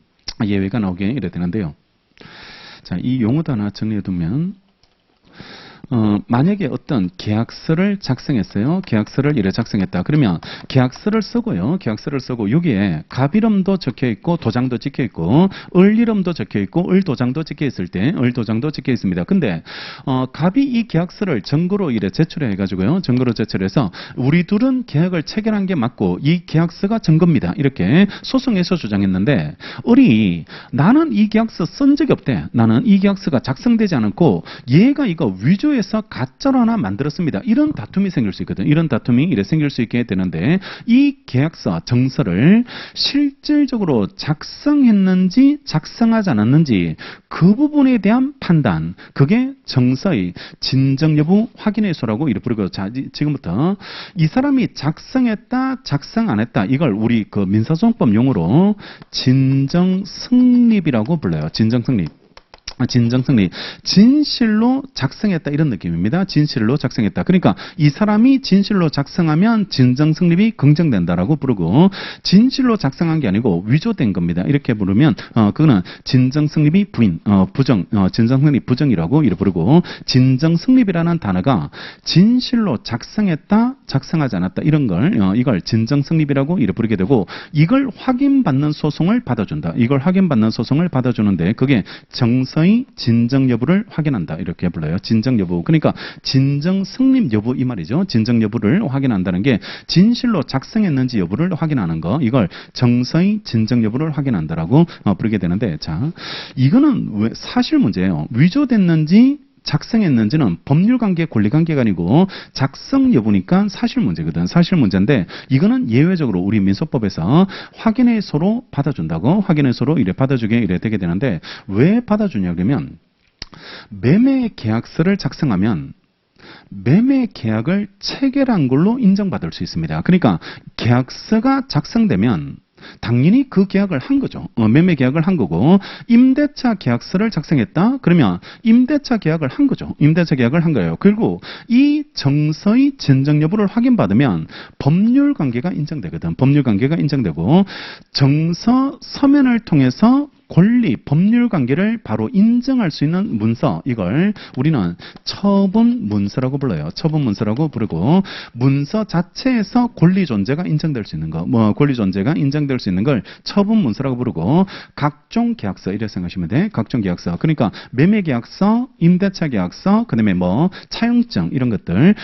예외가 나오게 이래 되는데요. 자, 이 용어도 하나 정리해 두면 만약에 어떤 계약서를 작성했어요. 계약서를 이래 작성했다. 그러면 계약서를 쓰고요. 계약서를 쓰고 여기에 갑 이름도 적혀 있고 도장도 찍혀 있고 을 이름도 적혀 있고 을 도장도 찍혀 있을 때 을 도장도 찍혀 있습니다. 근데 갑이 이 계약서를 증거로 이래 제출해 가지고요. 증거로 제출해서 우리 둘은 계약을 체결한 게 맞고 이 계약서가 증거입니다. 이렇게 소송에서 주장했는데 을이 나는 이 계약서 쓴 적이 없대. 나는 이 계약서가 작성되지 않았고 얘가 이거 위조해서 가짜로 하나 만들었습니다. 이런 다툼이 생길 수 있거든. 이런 다툼이 이래 생길 수 있게 되는데 이 계약서 정서를 실질적으로 작성했는지 작성하지 않았는지 그 부분에 대한 판단, 그게 정서의 진정 여부 확인의 소라고 이렇게 부르고, 자, 지금부터 이 사람이 작성했다, 작성 안 했다, 이걸 우리 그 민사소송법 용어로 진정성립이라고 불러요. 진정성립. 진정성립. 진실로 작성했다 이런 느낌입니다. 진실로 작성했다. 그러니까 이 사람이 진실로 작성하면 진정성립이 긍정된다라고 부르고, 진실로 작성한 게 아니고 위조된 겁니다. 이렇게 부르면 그거는 진정성립이 부정, 진정성립 부정이라고 이렇게 부르고, 진정성립이라는 단어가 진실로 작성했다, 작성하지 않았다 이런 걸 이걸 진정성립이라고 이렇게 부르게 되고, 이걸 확인받는 소송을 받아준다. 이걸 확인받는 소송을 받아주는데 그게 정서의 진정 여부를 확인한다. 이렇게 불러요. 진정 여부. 그러니까 진정 성립 여부 이 말이죠. 진정 여부를 확인한다는 게 진실로 작성했는지 여부를 확인하는 거. 이걸 정서의 진정 여부를 확인한다라고 부르게 되는데, 자, 이거는 왜 사실 문제예요. 위조됐는지 작성했는지는 법률관계, 권리관계가 아니고 작성 여부니까 사실 문제거든. 사실 문제인데 이거는 예외적으로 우리 민소법에서 확인의 소로 받아준다고, 확인의 소로 이래 받아주게 이래 되게 되는데, 왜 받아주냐 그러면 매매 계약서를 작성하면 매매 계약을 체결한 걸로 인정받을 수 있습니다. 그러니까 계약서가 작성되면 당연히 그 계약을 한 거죠. 매매 계약을 한 거고, 임대차 계약서를 작성했다? 그러면 임대차 계약을 한 거죠. 임대차 계약을 한 거예요. 그리고 이 정서의 진정 여부를 확인받으면 법률 관계가 인정되거든. 법률 관계가 인정되고, 정서 서면을 통해서 권리, 법률 관계를 바로 인정할 수 있는 문서, 이걸 우리는 처분 문서라고 불러요. 처분 문서라고 부르고, 문서 자체에서 권리 존재가 인정될 수 있는 거, 권리 존재가 인정될 수 있는 걸 처분 문서라고 부르고, 각종 계약서 이렇게 생각하시면 돼. 각종 계약서. 그러니까 매매 계약서, 임대차 계약서, 그다음에 차용증 이런 것들.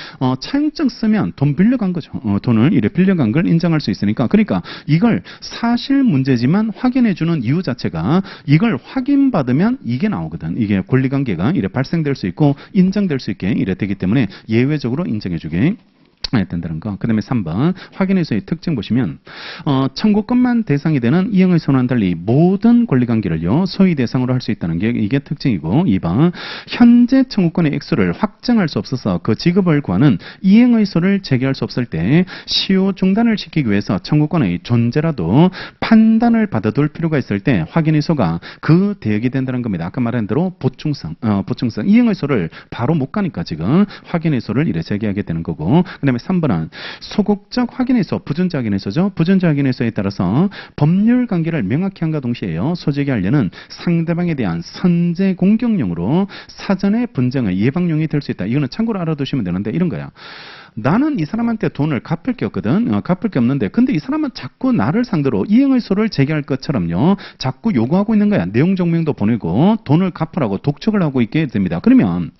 차용증 쓰면 돈 빌려간 거죠. 돈을 이래 빌려간 걸 인정할 수 있으니까. 그러니까 이걸 사실 문제지만 확인해 주는 이유 자체가, 이걸 확인받으면 이게 나오거든. 이게 권리관계가 이래 발생될 수 있고 인정될 수 있게 이래 되기 때문에 예외적으로 인정해주게 된다는 거. 그 다음에 3번 확인의소의 특징 보시면 청구권만 대상이 되는 이행의소와는 달리 모든 권리관계를요 소위 대상으로 할 수 있다는 게 이게 특징이고, 2번 현재 청구권의 액수를 확정할 수 없어서 그 지급을 구하는 이행의소를 제기할 수 없을 때 시효 중단을 시키기 위해서 청구권의 존재라도 판단을 받아둘 필요가 있을 때 확인의소가 그 대역이 된다는 겁니다. 아까 말한 대로 보충성 이행의소를 바로 못 가니까 지금 확인의소를 이래 제기하게 되는 거고, 그 다음에 3번은 소극적 확인의소, 부준자 확인의소죠. 부준자 확인의소에 따라서 법률 관계를 명확히 한과 동시에요, 소제기하려는 상대방에 대한 선제 공격용으로 사전의 분쟁의 예방용이 될 수 있다. 이거는 참고로 알아두시면 되는데, 이런 거야. 나는 이 사람한테 돈을 갚을 게 없거든. 갚을 게 없는데, 근데 이 사람은 자꾸 나를 상대로 이행의소를 제기할 것처럼요 자꾸 요구하고 있는 거야. 내용 증명도 보내고 돈을 갚으라고 독촉을 하고 있게 됩니다. 그러면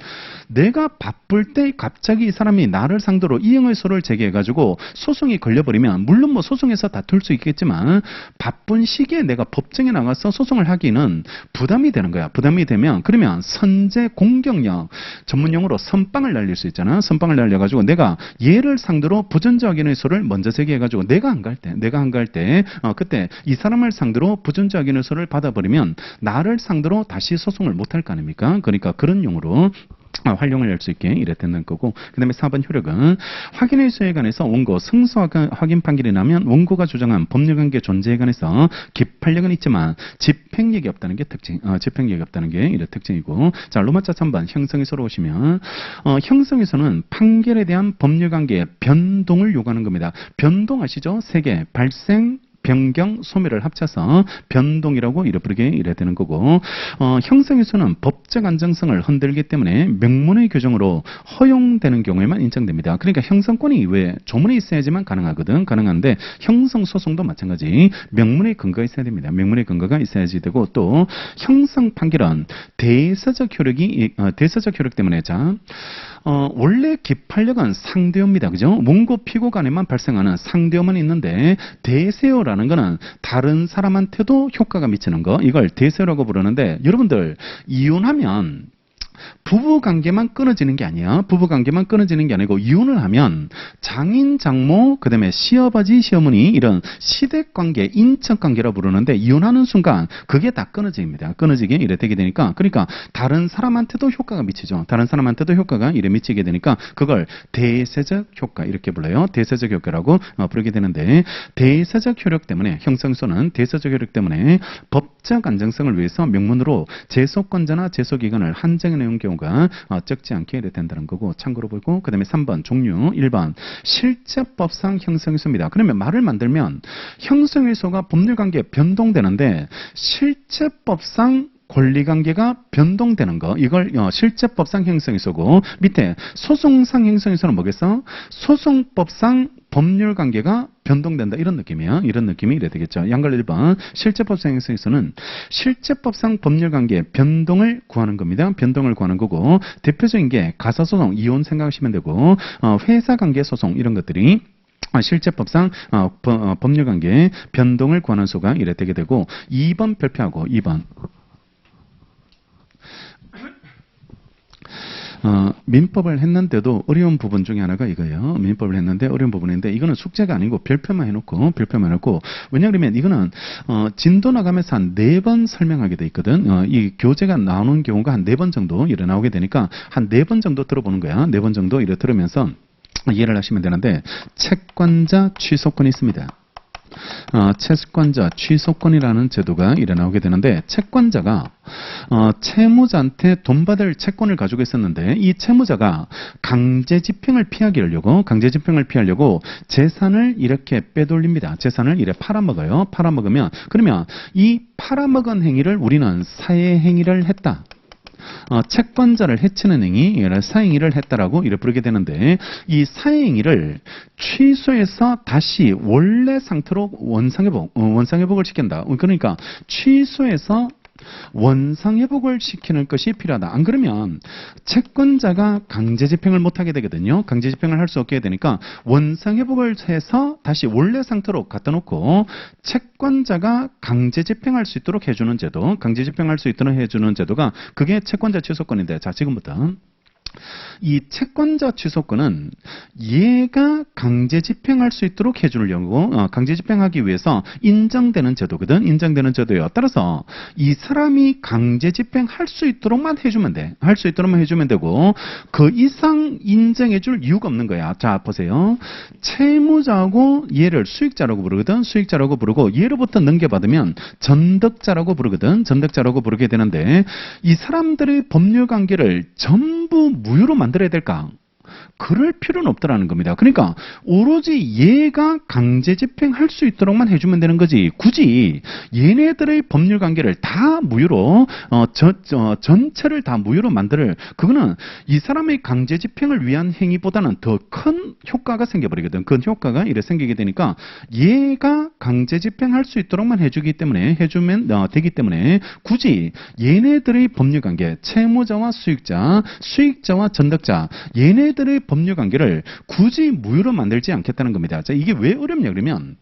내가 바쁠 때 갑자기 이 사람이 나를 상대로 이행의소를 제기해가지고 소송이 걸려버리면, 물론 소송에서 다툴 수 있겠지만 바쁜 시기에 내가 법정에 나가서 소송을 하기는 부담이 되는 거야. 부담이 되면 그러면 선제 공격력, 전문용어로 선빵을 날릴 수 있잖아. 선빵을 날려가지고 내가 얘를 상대로 부전자 확인의소를 먼저 제기해가지고 내가 안 갈 때 그때 이 사람을 상대로 부전자 확인의소를 받아버리면 나를 상대로 다시 소송을 못 할 거 아닙니까? 그러니까 그런 용어로 활용을 할 수 있게 이래 되는 거고, 그 다음에 4번 효력은 확인의소에 관해서 원고 승소 확인 판결이 나면 원고가 주장한 법률관계 존재에 관해서 기판력은 있지만 집행력이 없다는 게 특징, 집행력이 없다는 게 이래 특징이고, 자, 로마자 3번 형성의소로 오시면 형성의소는 판결에 대한 법률관계의 변동을 요구하는 겁니다. 변동 아시죠? 세 개, 발생, 변경, 소멸을 합쳐서 변동이라고 이래 부르게 이래 되는 거고, 형성의수는 법적 안정성을 흔들기 때문에 명문의 규정으로 허용되는 경우에만 인정됩니다. 그러니까 형성권이 왜 조문에 있어야지만 가능하거든. 가능한데 형성 소송도 마찬가지 명문의 근거가 있어야 됩니다. 명문의 근거가 있어야지 되고, 또 형성 판결은 대세적 효력 때문에 원래 기판력은 상대어입니다. 그죠? 문고 피고 간에만 발생하는 상대어만 있는데, 대세어라는 거는 다른 사람한테도 효과가 미치는 거, 이걸 대세어라고 부르는데, 여러분들 이혼하면 부부관계만 끊어지는 게 아니야. 부부관계만 끊어지는 게 아니고, 이혼을 하면 장인, 장모, 그 다음에 시아버지, 시어머니, 이런 시댁관계, 인척관계라 부르는데, 이혼하는 순간 그게 다 끊어집니다. 끊어지게 이래 되게 되니까, 그러니까 다른 사람한테도 효과가 미치죠. 다른 사람한테도 효과가 이래 미치게 되니까 그걸 대세적 효과 이렇게 불러요. 대세적 효과라고 부르게 되는데, 대세적 효력 때문에, 형성소는 대세적 효력 때문에 법적 안정성을 위해서 명문으로 제소권자나 제소기간을 한정해 내용 경우가 적지 않게 된다는 거고, 참고로 보고, 그 다음에 3번 종류, 1번 실제법상 형성의소입니다. 그러면 말을 만들면 형성의소가 법률관계에 변동되는데, 실제법상 권리관계가 변동되는 거, 이걸 실제법상 형성의소고, 밑에 소송상 형성의소는 뭐겠어? 소송법상 법률관계가 변동된다, 이런 느낌이야. 이런 느낌이 이래 되겠죠. 양걸 1번 실제법상 형성의소는 실제법상 법률관계 변동을 구하는 겁니다. 변동을 구하는 거고, 대표적인 게 가사소송, 이혼 생각하시면 되고, 회사관계 소송, 이런 것들이 실제법상 법률관계 변동을 구하는 소가 이래 되게 되고, 2번 별표하고 2번 민법을 했는데도 어려운 부분 중에 하나가 이거예요. 민법을 했는데 어려운 부분인데, 이거는 숙제가 아니고 별표만 해놓고, 왜냐하면 이거는 진도 나가면서 한 4번 설명하게 돼 있거든. 이 교재가 나오는 경우가 한 4번 정도 이래 나오게 되니까 한 4번 정도 들어보는 거야. 4번 정도 이래 들으면서 이해를 하시면 되는데, 채권자 취소권이 있습니다. 채권자 취소권이라는 제도가 이래 나오게 되는데, 채권자가 채무자한테 돈 받을 채권을 가지고 있었는데, 이 채무자가 강제 집행을 피하려고 재산을 이렇게 빼돌립니다. 재산을 이래 팔아먹어요. 팔아먹으면, 그러면 이 팔아먹은 행위를 우리는 사해행위를 했다, 채권자를 해치는 행위, 사행위를 했다라고 이래 부르게 되는데, 이 사행위를 취소해서 다시 원래 상태로 원상회복을 시킨다. 그러니까 취소해서 원상회복을 시키는 것이 필요하다. 안 그러면 채권자가 강제집행을 못하게 되거든요. 강제집행을 할 수 없게 되니까 원상회복을 해서 다시 원래 상태로 갖다 놓고, 채권자가 강제집행할 수 있도록 해주는 제도, 강제집행할 수 있도록 해주는 제도가, 그게 채권자 취소권인데, 자, 지금부터 이 채권자 취소권은 얘가 강제 집행할 수 있도록 해주려고, 강제 집행하기 위해서 인정되는 제도거든. 인정되는 제도예요. 따라서 이 사람이 강제 집행할 수 있도록만 해주면 돼. 할 수 있도록만 해주면 되고, 그 이상 인정해줄 이유가 없는 거야. 자, 보세요. 채무자하고 얘를 수익자라고 부르거든. 수익자라고 부르고, 얘로부터 넘겨받으면 전득자라고 부르거든. 전득자라고 부르게 되는데, 이 사람들의 법률관계를 전부 무효로 만들어야 될까? 그럴 필요는 없다라는 겁니다. 그러니까 오로지 얘가 강제 집행할 수 있도록만 해주면 되는 거지, 굳이 얘네들의 법률 관계를 다 무효로, 전체를 다 무효로 만들, 그거는 이 사람의 강제 집행을 위한 행위보다는 더 큰 효과가 생겨버리거든. 그 효과가 이래 생기게 되니까, 얘가 강제 집행할 수 있도록만 해주면 되기 때문에 굳이 얘네들의 법률 관계, 채무자와 수익자, 수익자와 전득자, 얘네들의 법률 관계를 굳이 무효로 만들지 않겠다는 겁니다. 자, 이게 왜 어렵냐 그러면,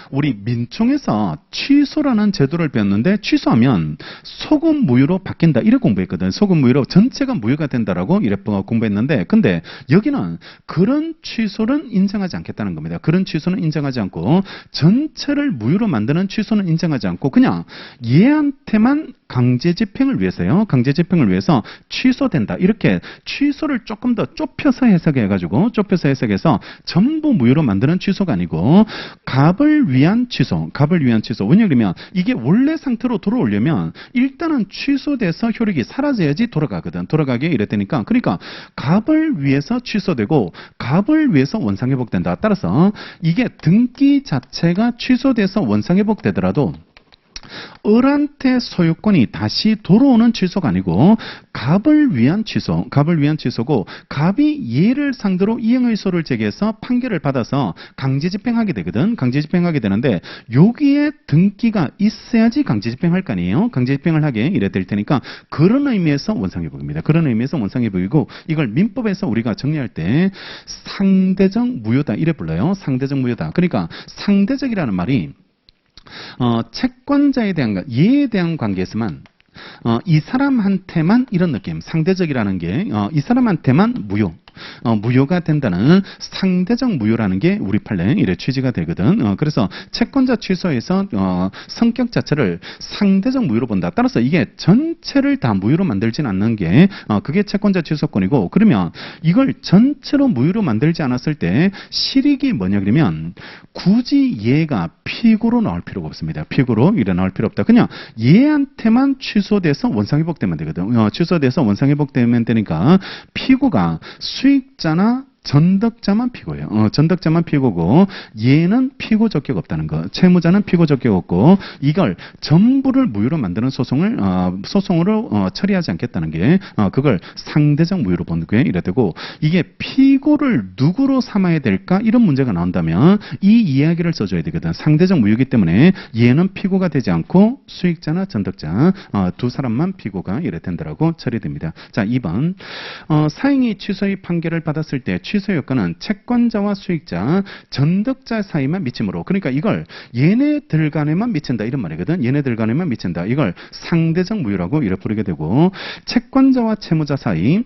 우리 민총에서 취소라는 제도를 배웠는데, 취소하면 소급 무효로 바뀐다, 이래 공부했거든. 소급 무효로 전체가 무효가 된다라고 이래 공부했는데, 근데 여기는 그런 취소는 인정하지 않겠다는 겁니다. 그런 취소는 인정하지 않고, 전체를 무효로 만드는 취소는 인정하지 않고, 그냥 얘한테만 강제 집행을 위해서요. 강제 집행을 위해서 취소된다. 이렇게 취소를 조금 더 좁혀서 해석해가지고, 좁혀서 해석해서 전부 무효로 만드는 취소가 아니고, 갑을 위한 취소, 갑을 위한 취소. 왜냐하면 이게 원래 상태로 돌아오려면 일단은 취소돼서 효력이 사라져야지 돌아가거든. 돌아가게 이랬다니까. 그러니까 갑을 위해서 취소되고 갑을 위해서 원상회복된다. 따라서 이게 등기 자체가 취소돼서 원상회복되더라도 을한테 소유권이 다시 돌아오는 취소가 아니고 갑을 위한 취소, 갑을 위한 취소고 갑이 얘를 상대로 이행의소를 제기해서 판결을 받아서 강제집행하게 되거든. 강제집행하게 되는데 여기에 등기가 있어야지 강제집행할 거 아니에요. 강제집행을 하게 이래 될 테니까 그런 의미에서 원상회복입니다. 그런 의미에서 원상회복이고 이걸 민법에서 우리가 정리할 때 상대적 무효다 이래 불러요. 상대적 무효다. 그러니까 상대적이라는 말이 채권자에 대한, 얘에 대한 관계에서만 이 사람한테만 이런 느낌, 상대적이라는 게 이 사람한테만 무효가 된다는 상대적 무효라는 게 우리 판례 이래 취지가 되거든. 그래서 채권자 취소에서 성격 자체를 상대적 무효로 본다. 따라서 이게 전체를 다 무효로 만들진 않는 게 그게 채권자 취소권이고 그러면 이걸 전체로 무효로 만들지 않았을 때 실익이 뭐냐 그러면 굳이 얘가 피고로 나올 필요가 없습니다. 피고로 이래 나올 필요 없다. 그냥 얘한테만 취소돼서 원상회복되면 되거든. 취소돼서 원상회복되면 되니까 피고가 수익자나 전덕자만 피고예요. 전덕자만 피고고 얘는 피고 적격 없다는 거. 채무자는 피고 적격 없고 이걸 전부를 무효로 만드는 소송으로 처리하지 않겠다는 게 그걸 상대적 무효로 보는 게 이래 되고 이게 피고를 누구로 삼아야 될까 이런 문제가 나온다면 이 이야기를 써줘야 되거든. 상대적 무효이기 때문에 얘는 피고가 되지 않고 수익자나 전덕자 두 사람만 피고가 이래 된다라고 처리됩니다. 자 2번 사행이 취소의 판결을 받았을 때 취소 효과는 채권자와 수익자, 전덕자 사이만 미치므로 그러니까 이걸 얘네들 간에만 미친다 이런 말이거든. 얘네들 간에만 미친다. 이걸 상대적 무효라고 이렇게 부르게 되고 채권자와 채무자 사이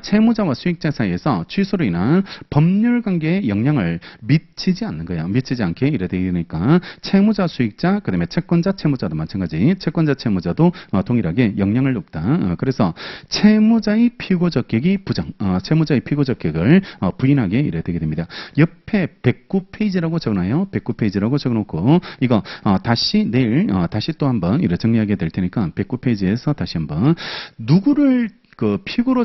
채무자와 수익자 사이에서 취소로 인한 법률 관계에 영향을 미치지 않는 거야. 미치지 않게 이래 되니까 채무자, 수익자, 그 다음에 채권자, 채무자도 마찬가지. 채권자, 채무자도 동일하게 영향을 없다. 그래서 채무자의 피고 적격이 부정, 채무자의 피고 적격을 부인하게 이래 되게 됩니다. 옆에 109페이지라고 적어놔요. 109페이지라고 적어놓고 이거 다시 내일 다시 또 한번 이래 정리하게 될 테니까 109페이지에서 다시 한번 누구를 피고로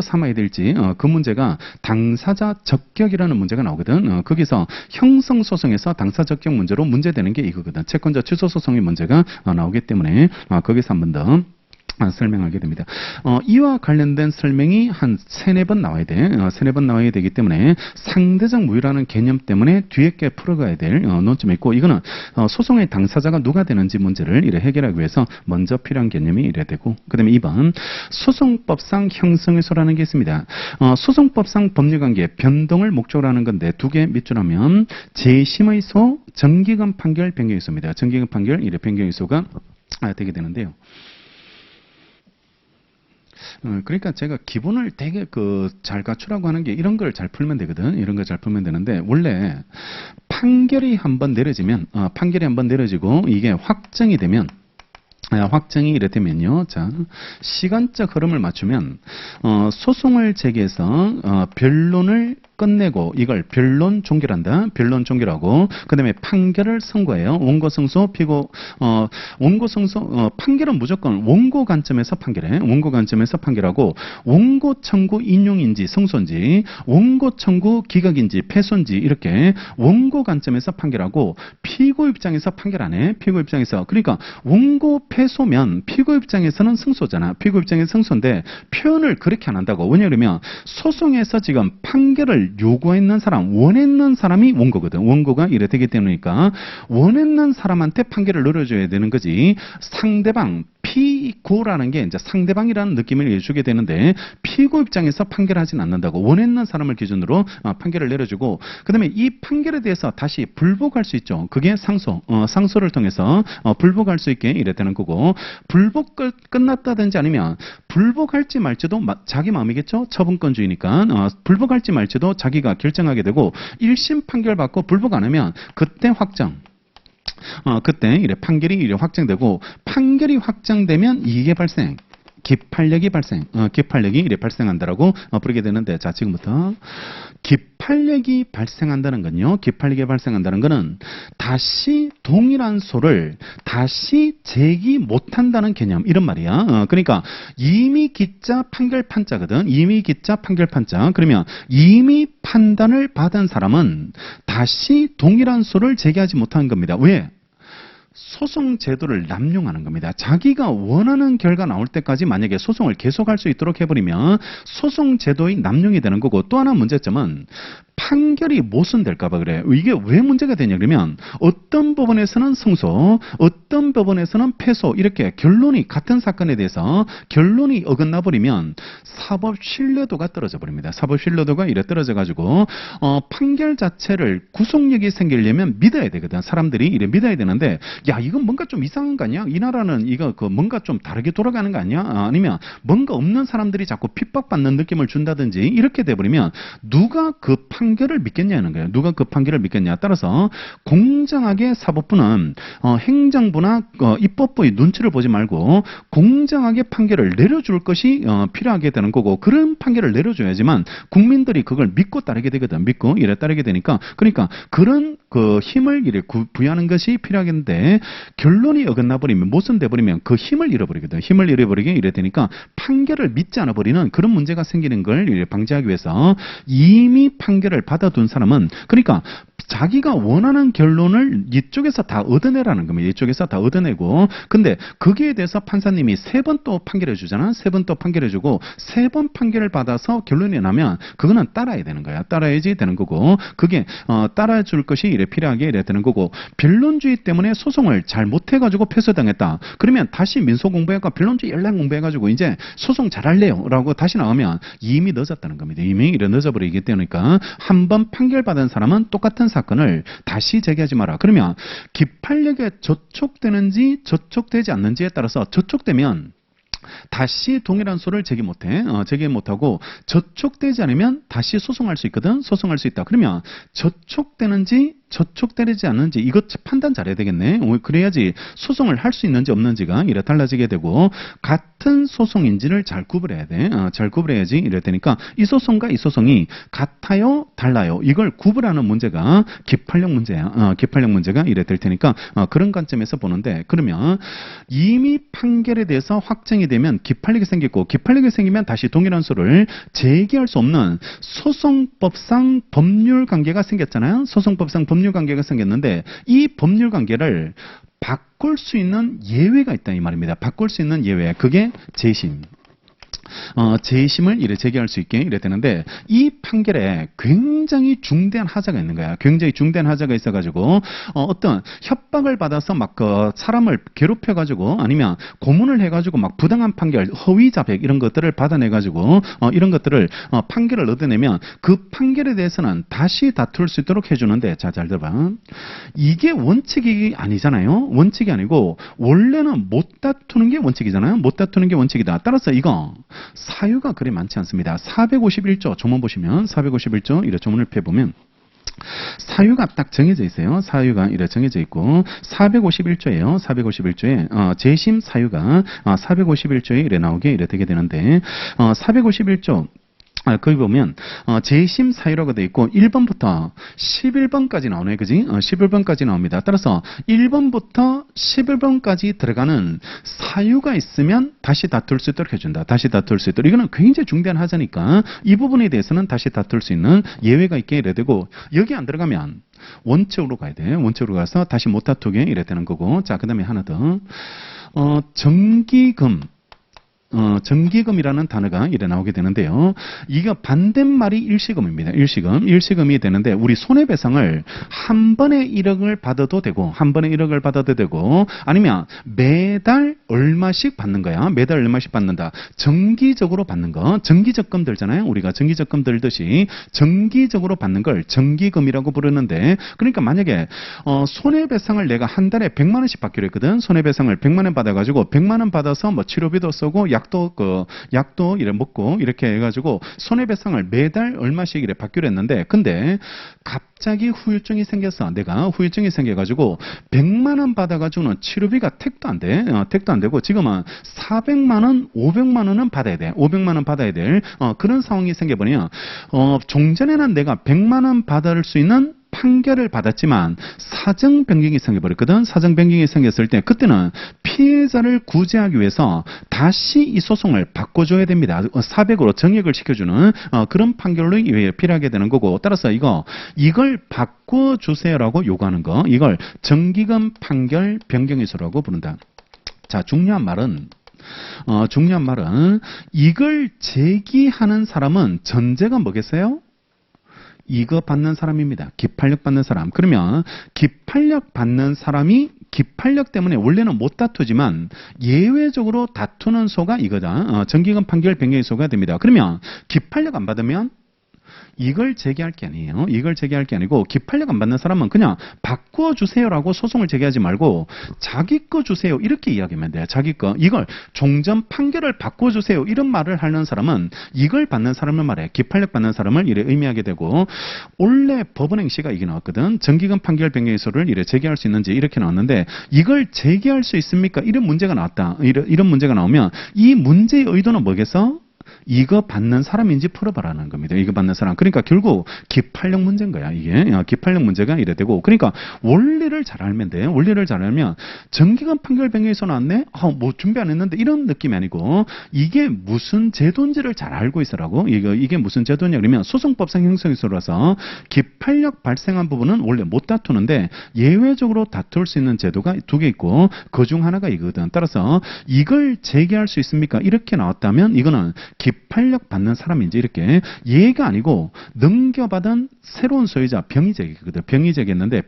삼아야 될지 그 문제가 당사자 적격이라는 문제가 나오거든. 거기서 형성소송에서 당사 적격 문제로 문제되는 게 이거거든. 채권자 취소 소송의 문제가 나오기 때문에 거기서 한 번 더 설명하게 됩니다. 이와 관련된 설명이 한 3-4번 나와야 돼. 3-4번 나와야 되기 때문에 상대적 무효라는 개념 때문에 뒤에 게 풀어가야 될 논점이 있고 이거는 소송의 당사자가 누가 되는지 문제를 이래 해결하기 위해서 먼저 필요한 개념이 이래 되고 그 다음에 2번 소송법상 형성의소라는 게 있습니다. 소송법상 법률관계 변동을 목적으로 하는 건데 두 개 밑줄 하면 재심의소, 정기금 판결 변경의소입니다. 정기금 판결 이래 변경의소가 되게 되는데요. 그러니까 제가 기본을 되게 잘 갖추라고 하는 게 이런 걸 잘 풀면 되거든. 이런 걸 잘 풀면 되는데 원래 판결이 한번 내려지면 판결이 한번 내려지고 이게 확정이 되면 확정이 이랬다면요. 자, 시간적 흐름을 맞추면 소송을 제기해서 변론을 끝내고 이걸 변론 종결한다. 변론 종결하고 그다음에 판결을 선고해요. 원고 승소 피고 원고 승소 판결은 무조건 원고 관점에서 판결해. 원고 관점에서 판결하고 원고 청구 인용인지 승소인지 원고 청구 기각인지 패소인지 이렇게 원고 관점에서 판결하고 피고 입장에서 판결 안 해. 피고 입장에서 그러니까 원고 패소면 피고 입장에서는 승소잖아. 피고 입장에서 승소인데 표현을 그렇게 안 한다고. 왜냐하면 소송에서 지금 판결을 요구했는 사람, 원했는 사람이 원고거든. 원고가 이래 되기 때문이니까 원했는 사람한테 판결을 내려줘야 되는 거지. 상대방 피고라는 게 이제 상대방이라는 느낌을 주게 되는데 피고 입장에서 판결하진 않는다고. 원했는 사람을 기준으로 판결을 내려주고 그다음에 이 판결에 대해서 다시 불복할 수 있죠. 그게 상소, 상소를 통해서 불복할 수 있게 이랬다는 거고 불복 끝났다든지 아니면 불복할지 말지도 자기 마음이겠죠. 처분권주의니까 불복할지 말지도 자기가 결정하게 되고 1심 판결 받고 불복 안 하면 그때 확정. 그때 이래 판결이 이래 확정되고 판결이 확정되면 이익의 발생. 기판력이 기판력이 이래 발생한다라고 부르게 되는데, 자, 지금부터 기판력이 발생한다는 건요, 기판력이 발생한다는 거는 다시 동일한 소를 다시 제기 못한다는 개념, 이런 말이야. 그러니까 이미 기자 판결 판자거든. 이미 기자 판결 판자. 그러면 이미 판단을 받은 사람은 다시 동일한 소를 제기하지 못하는 겁니다. 왜? 소송 제도를 남용하는 겁니다. 자기가 원하는 결과 나올 때까지 만약에 소송을 계속할 수 있도록 해버리면 소송 제도의 남용이 되는 거고, 또 하나 문제점은 판결이 모순될까봐 그래요. 이게 왜 문제가 되냐 그러면 어떤 법원에서는 승소, 어떤 법원에서는 패소, 이렇게 결론이 같은 사건에 대해서 결론이 어긋나 버리면 사법 신뢰도가 떨어져 버립니다. 사법 신뢰도가 이래 떨어져 가지고 판결 자체를 구속력이 생기려면 믿어야 되거든. 사람들이 이래 믿어야 되는데, 야, 이건 뭔가 좀 이상한 거 아니야? 이 나라는 이거 뭔가 좀 다르게 돌아가는 거 아니야? 아니면 뭔가 없는 사람들이 자꾸 핍박받는 느낌을 준다든지 이렇게 돼 버리면 누가 그 판결을 믿겠냐는 거예요. 누가 그 판결을 믿겠냐. 따라서 공정하게 사법부는 행정부나 입법부의 눈치를 보지 말고 공정하게 판결을 내려줄 것이 필요하게 되는 거고, 그런 판결을 내려줘야지만 국민들이 그걸 믿고 따르게 되거든. 믿고 이래 따르게 되니까, 그러니까 그런 그 힘을 이래 부여하는 것이 필요하겠는데, 결론이 어긋나 버리면, 모순돼 버리면 그 힘을 잃어버리거든. 힘을 잃어버리게 이래 되니까 판결을 믿지 않아 버리는 그런 문제가 생기는 걸 이래 방지하기 위해서 이미 판결을 받아둔 사람은, 그러니까 자기가 원하는 결론을 이쪽에서 다 얻어내라는 겁니다. 이쪽에서 다 얻어내고, 근데 거기에 대해서 판사님이 3번 또 판결해 주잖아. 3번 또 판결해 주고 3번 판결을 받아서 결론이 나면 그거는 따라야 되는 거야. 따라야지 되는 거고, 그게 따라줄 것이 이래 필요하게 이래 되는 거고, 변론주의 때문에 소송을 잘 못해가지고 패소당했다. 그러면 다시 민소공부해가 변론주의 연락 공부해가지고 이제 소송 잘할래요 라고 다시 나오면 이미 늦었다는 겁니다. 이미 이래 늦어버리기 때문이니까 한 번 판결받은 사람은 똑같은 사건을 다시 제기하지 마라. 그러면 기판력에 저촉되는지 저촉되지 않는지에 따라서 저촉되면 다시 동일한 소를 제기 못해. 제기 못하고, 저촉되지 않으면 다시 소송할 수 있거든. 소송할 수 있다. 그러면 저촉되는지 저촉되지 않는지 이것 판단 잘해야 되겠네. 그래야지 소송을 할 수 있는지 없는지가 이래 달라지게 되고, 같은 소송인지를 잘 구분해야 돼. 잘 구분해야지 이래 되니까 이 소송과 이 소송이 같아요, 달라요, 이걸 구분하는 문제가 기판력 문제야. 기판력 문제가 이래 될 테니까 그런 관점에서 보는데, 그러면 이미 판결에 대해서 확정이 되면 기판력이 생기고, 기판력이 생기면 다시 동일한 소를 제기할 수 없는 소송법상 법률 관계가 생겼잖아요. 소송법상 법률 관계가 생겼는데, 이 법률 관계를 바꿀 수 있는 예외가 있다 이 말입니다. 바꿀 수 있는 예외, 그게 재심. 재심을 이래 제기할 수 있게 이래 되는데, 이 판결에 굉장히 중대한 하자가 있는 거야. 굉장히 중대한 하자가 있어가지고 어떤 협박을 받아서 막 그 사람을 괴롭혀가지고, 아니면 고문을 해가지고 막 부당한 판결, 허위 자백 이런 것들을 받아내가지고 이런 것들을 판결을 얻어내면 그 판결에 대해서는 다시 다툴 수 있도록 해주는데, 자, 잘 들어봐. 이게 원칙이 아니잖아요. 원칙이 아니고 원래는 못 다투는 게 원칙이잖아요. 못 다투는 게 원칙이다. 따라서 이거 사유가 그리 많지 않습니다. 451조 조문 보시면 451조 이래 조문을 펴보면 사유가 딱 정해져 있어요. 사유가 이래 정해져 있고, 451조예요. 451조에 재심 사유가 451조에 이래 나오게 이래 되게 되는데, 451조 거기 보면 재심 사유라고 되어 있고 1번부터 11번까지 나오네. 그지? 11번까지 나옵니다. 따라서 1번부터 11번까지 들어가는 사유가 있으면 다시 다툴 수 있도록 해준다. 다시 다툴 수 있도록. 이거는 굉장히 중대한 하자니까 이 부분에 대해서는 다시 다툴 수 있는 예외가 있게 이래 되고, 여기 안 들어가면 원칙으로 가야 돼. 원칙으로 가서 다시 못 다투게 이래 되는 거고. 자, 그 다음에 하나 더. 정기금. 정기금이라는 단어가 이래 나오게 되는데요. 이거 반대말이 일시금입니다. 일시금이 되는데, 우리 손해배상을 한 번에 1억을 받아도 되고, 한 번에 1억을 받아도 되고, 아니면 매달 얼마씩 받는 거야. 매달 얼마씩 받는다. 정기적으로 받는 거. 정기적금 들잖아요. 우리가 정기적금 들듯이 정기적으로 받는 걸 정기금이라고 부르는데, 그러니까 만약에 손해배상을 내가 한 달에 100만 원씩 받기로 했거든. 손해배상을 100만 원 받아가지고 100만 원 받아서 뭐 치료비도 쓰고 약도 이래 먹고 이렇게 해가지고 손해배상을 매달 얼마씩 이래 받기로 했는데, 근데 갑자기 후유증이 생겼어. 내가 후유증이 생겨가지고 100만 원 받아가지고는 치료비가 택도 안 돼. 택도 안 되고 지금은 400만 원, 500만 원은 받아야 돼. 500만 원 받아야 될 그런 상황이 생겨버리면 종전에는 내가 100만 원 받을 수 있는 판결을 받았지만 사정 변경이 생겨버렸거든. 사정 변경이 생겼을 때 그때는 피해자를 구제하기 위해서 다시 이 소송을 바꿔줘야 됩니다. 400으로 정액을 시켜주는 그런 판결로 필요하게 되는 거고, 따라서 이걸 바꿔주세요라고 요구하는 거, 이걸 정기금 판결 변경의소라고 부른다. 자, 중요한 말은 이걸 제기하는 사람은 전제가 뭐겠어요? 이거 받는 사람입니다. 기판력 받는 사람. 그러면 기판력 받는 사람이 기판력 때문에 원래는 못 다투지만 예외적으로 다투는 소가 이거다. 정기금 판결 변경의 소가 됩니다. 그러면 기판력 안 받으면 이걸 제기할 게 아니에요. 이걸 제기할 게 아니고 기판력 안 받는 사람은 그냥 바꿔주세요라고 소송을 제기하지 말고 자기 거 주세요 이렇게 이야기하면 돼요. 자기 거. 이걸 종전 판결을 바꿔주세요 이런 말을 하는 사람은 이걸 받는 사람을 말해. 기판력 받는 사람을 이래 의미하게 되고, 원래 법원행시가 이게 나왔거든. 정기금 판결 변경의소를 이래 제기할 수 있는지 이렇게 나왔는데, 이걸 제기할 수 있습니까? 이런 문제가 나왔다. 이런 문제가 나오면 이 문제의 의도는 뭐겠어? 이거 받는 사람인지 풀어봐라는 겁니다. 이거 받는 사람. 그러니까 결국 기판력 문제인 거야. 이게 기판력 문제가 이래 되고, 그러니까 원리를 잘 알면 돼. 원리를 잘 알면 정기금 판결 변경에서 나왔네. 뭐 준비 안 했는데 이런 느낌이 아니고, 이게 무슨 제도인지를 잘 알고 있으라고. 이게 무슨 제도냐 그러면 소송법상 형성의소라서 기판력 발생한 부분은 원래 못 다투는데 예외적으로 다툴 수 있는 제도가 두 개 있고 그 중 하나가 이거든. 따라서 이걸 제기할 수 있습니까? 이렇게 나왔다면 이거는 기판력 받는 사람인지 이렇게, 얘가 아니고 넘겨받은 새로운 소유자 병이 제기거든. 병이 제기했는데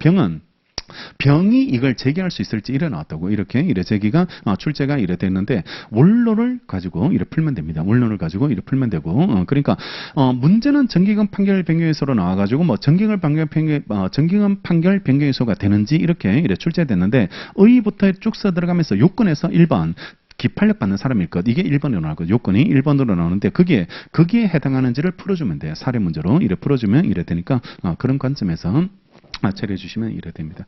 병이 이걸 제기할 수 있을지 이래 나왔다고. 이래 제기가 출제가 이래 됐는데 원론을 가지고 이래 풀면 됩니다. 원론을 가지고 이래 풀면 되고, 그러니까 문제는 정기금 판결 변경의소로 나와가지고 뭐 정기금 판결 변경의소가 되는지 이래 출제됐는데, 의부터 쭉 써 들어가면서 요건에서 1번 기판력 받는 사람일 것. 이게 1번으로 나오고 요건이 1번으로 나오는데 거기에 해당하는지를 풀어주면 돼요. 사례 문제로 이래 풀어주면 이래 되니까 그런 관점에서 처리해 주시면 이래 됩니다.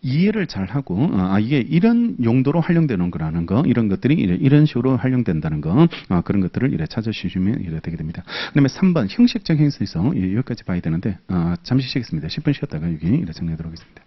이해를 잘 하고 이게 이런 용도로 활용되는 거라는 거, 이런 것들이 이런 식으로 활용된다는 거, 그런 것들을 이래 찾아주시면 이래 되게 됩니다. 그다음에 3번 형식적 행위에서 여기까지 봐야 되는데 잠시 쉬겠습니다. 10분 쉬었다가 여기 이래 정리하도록 하겠습니다.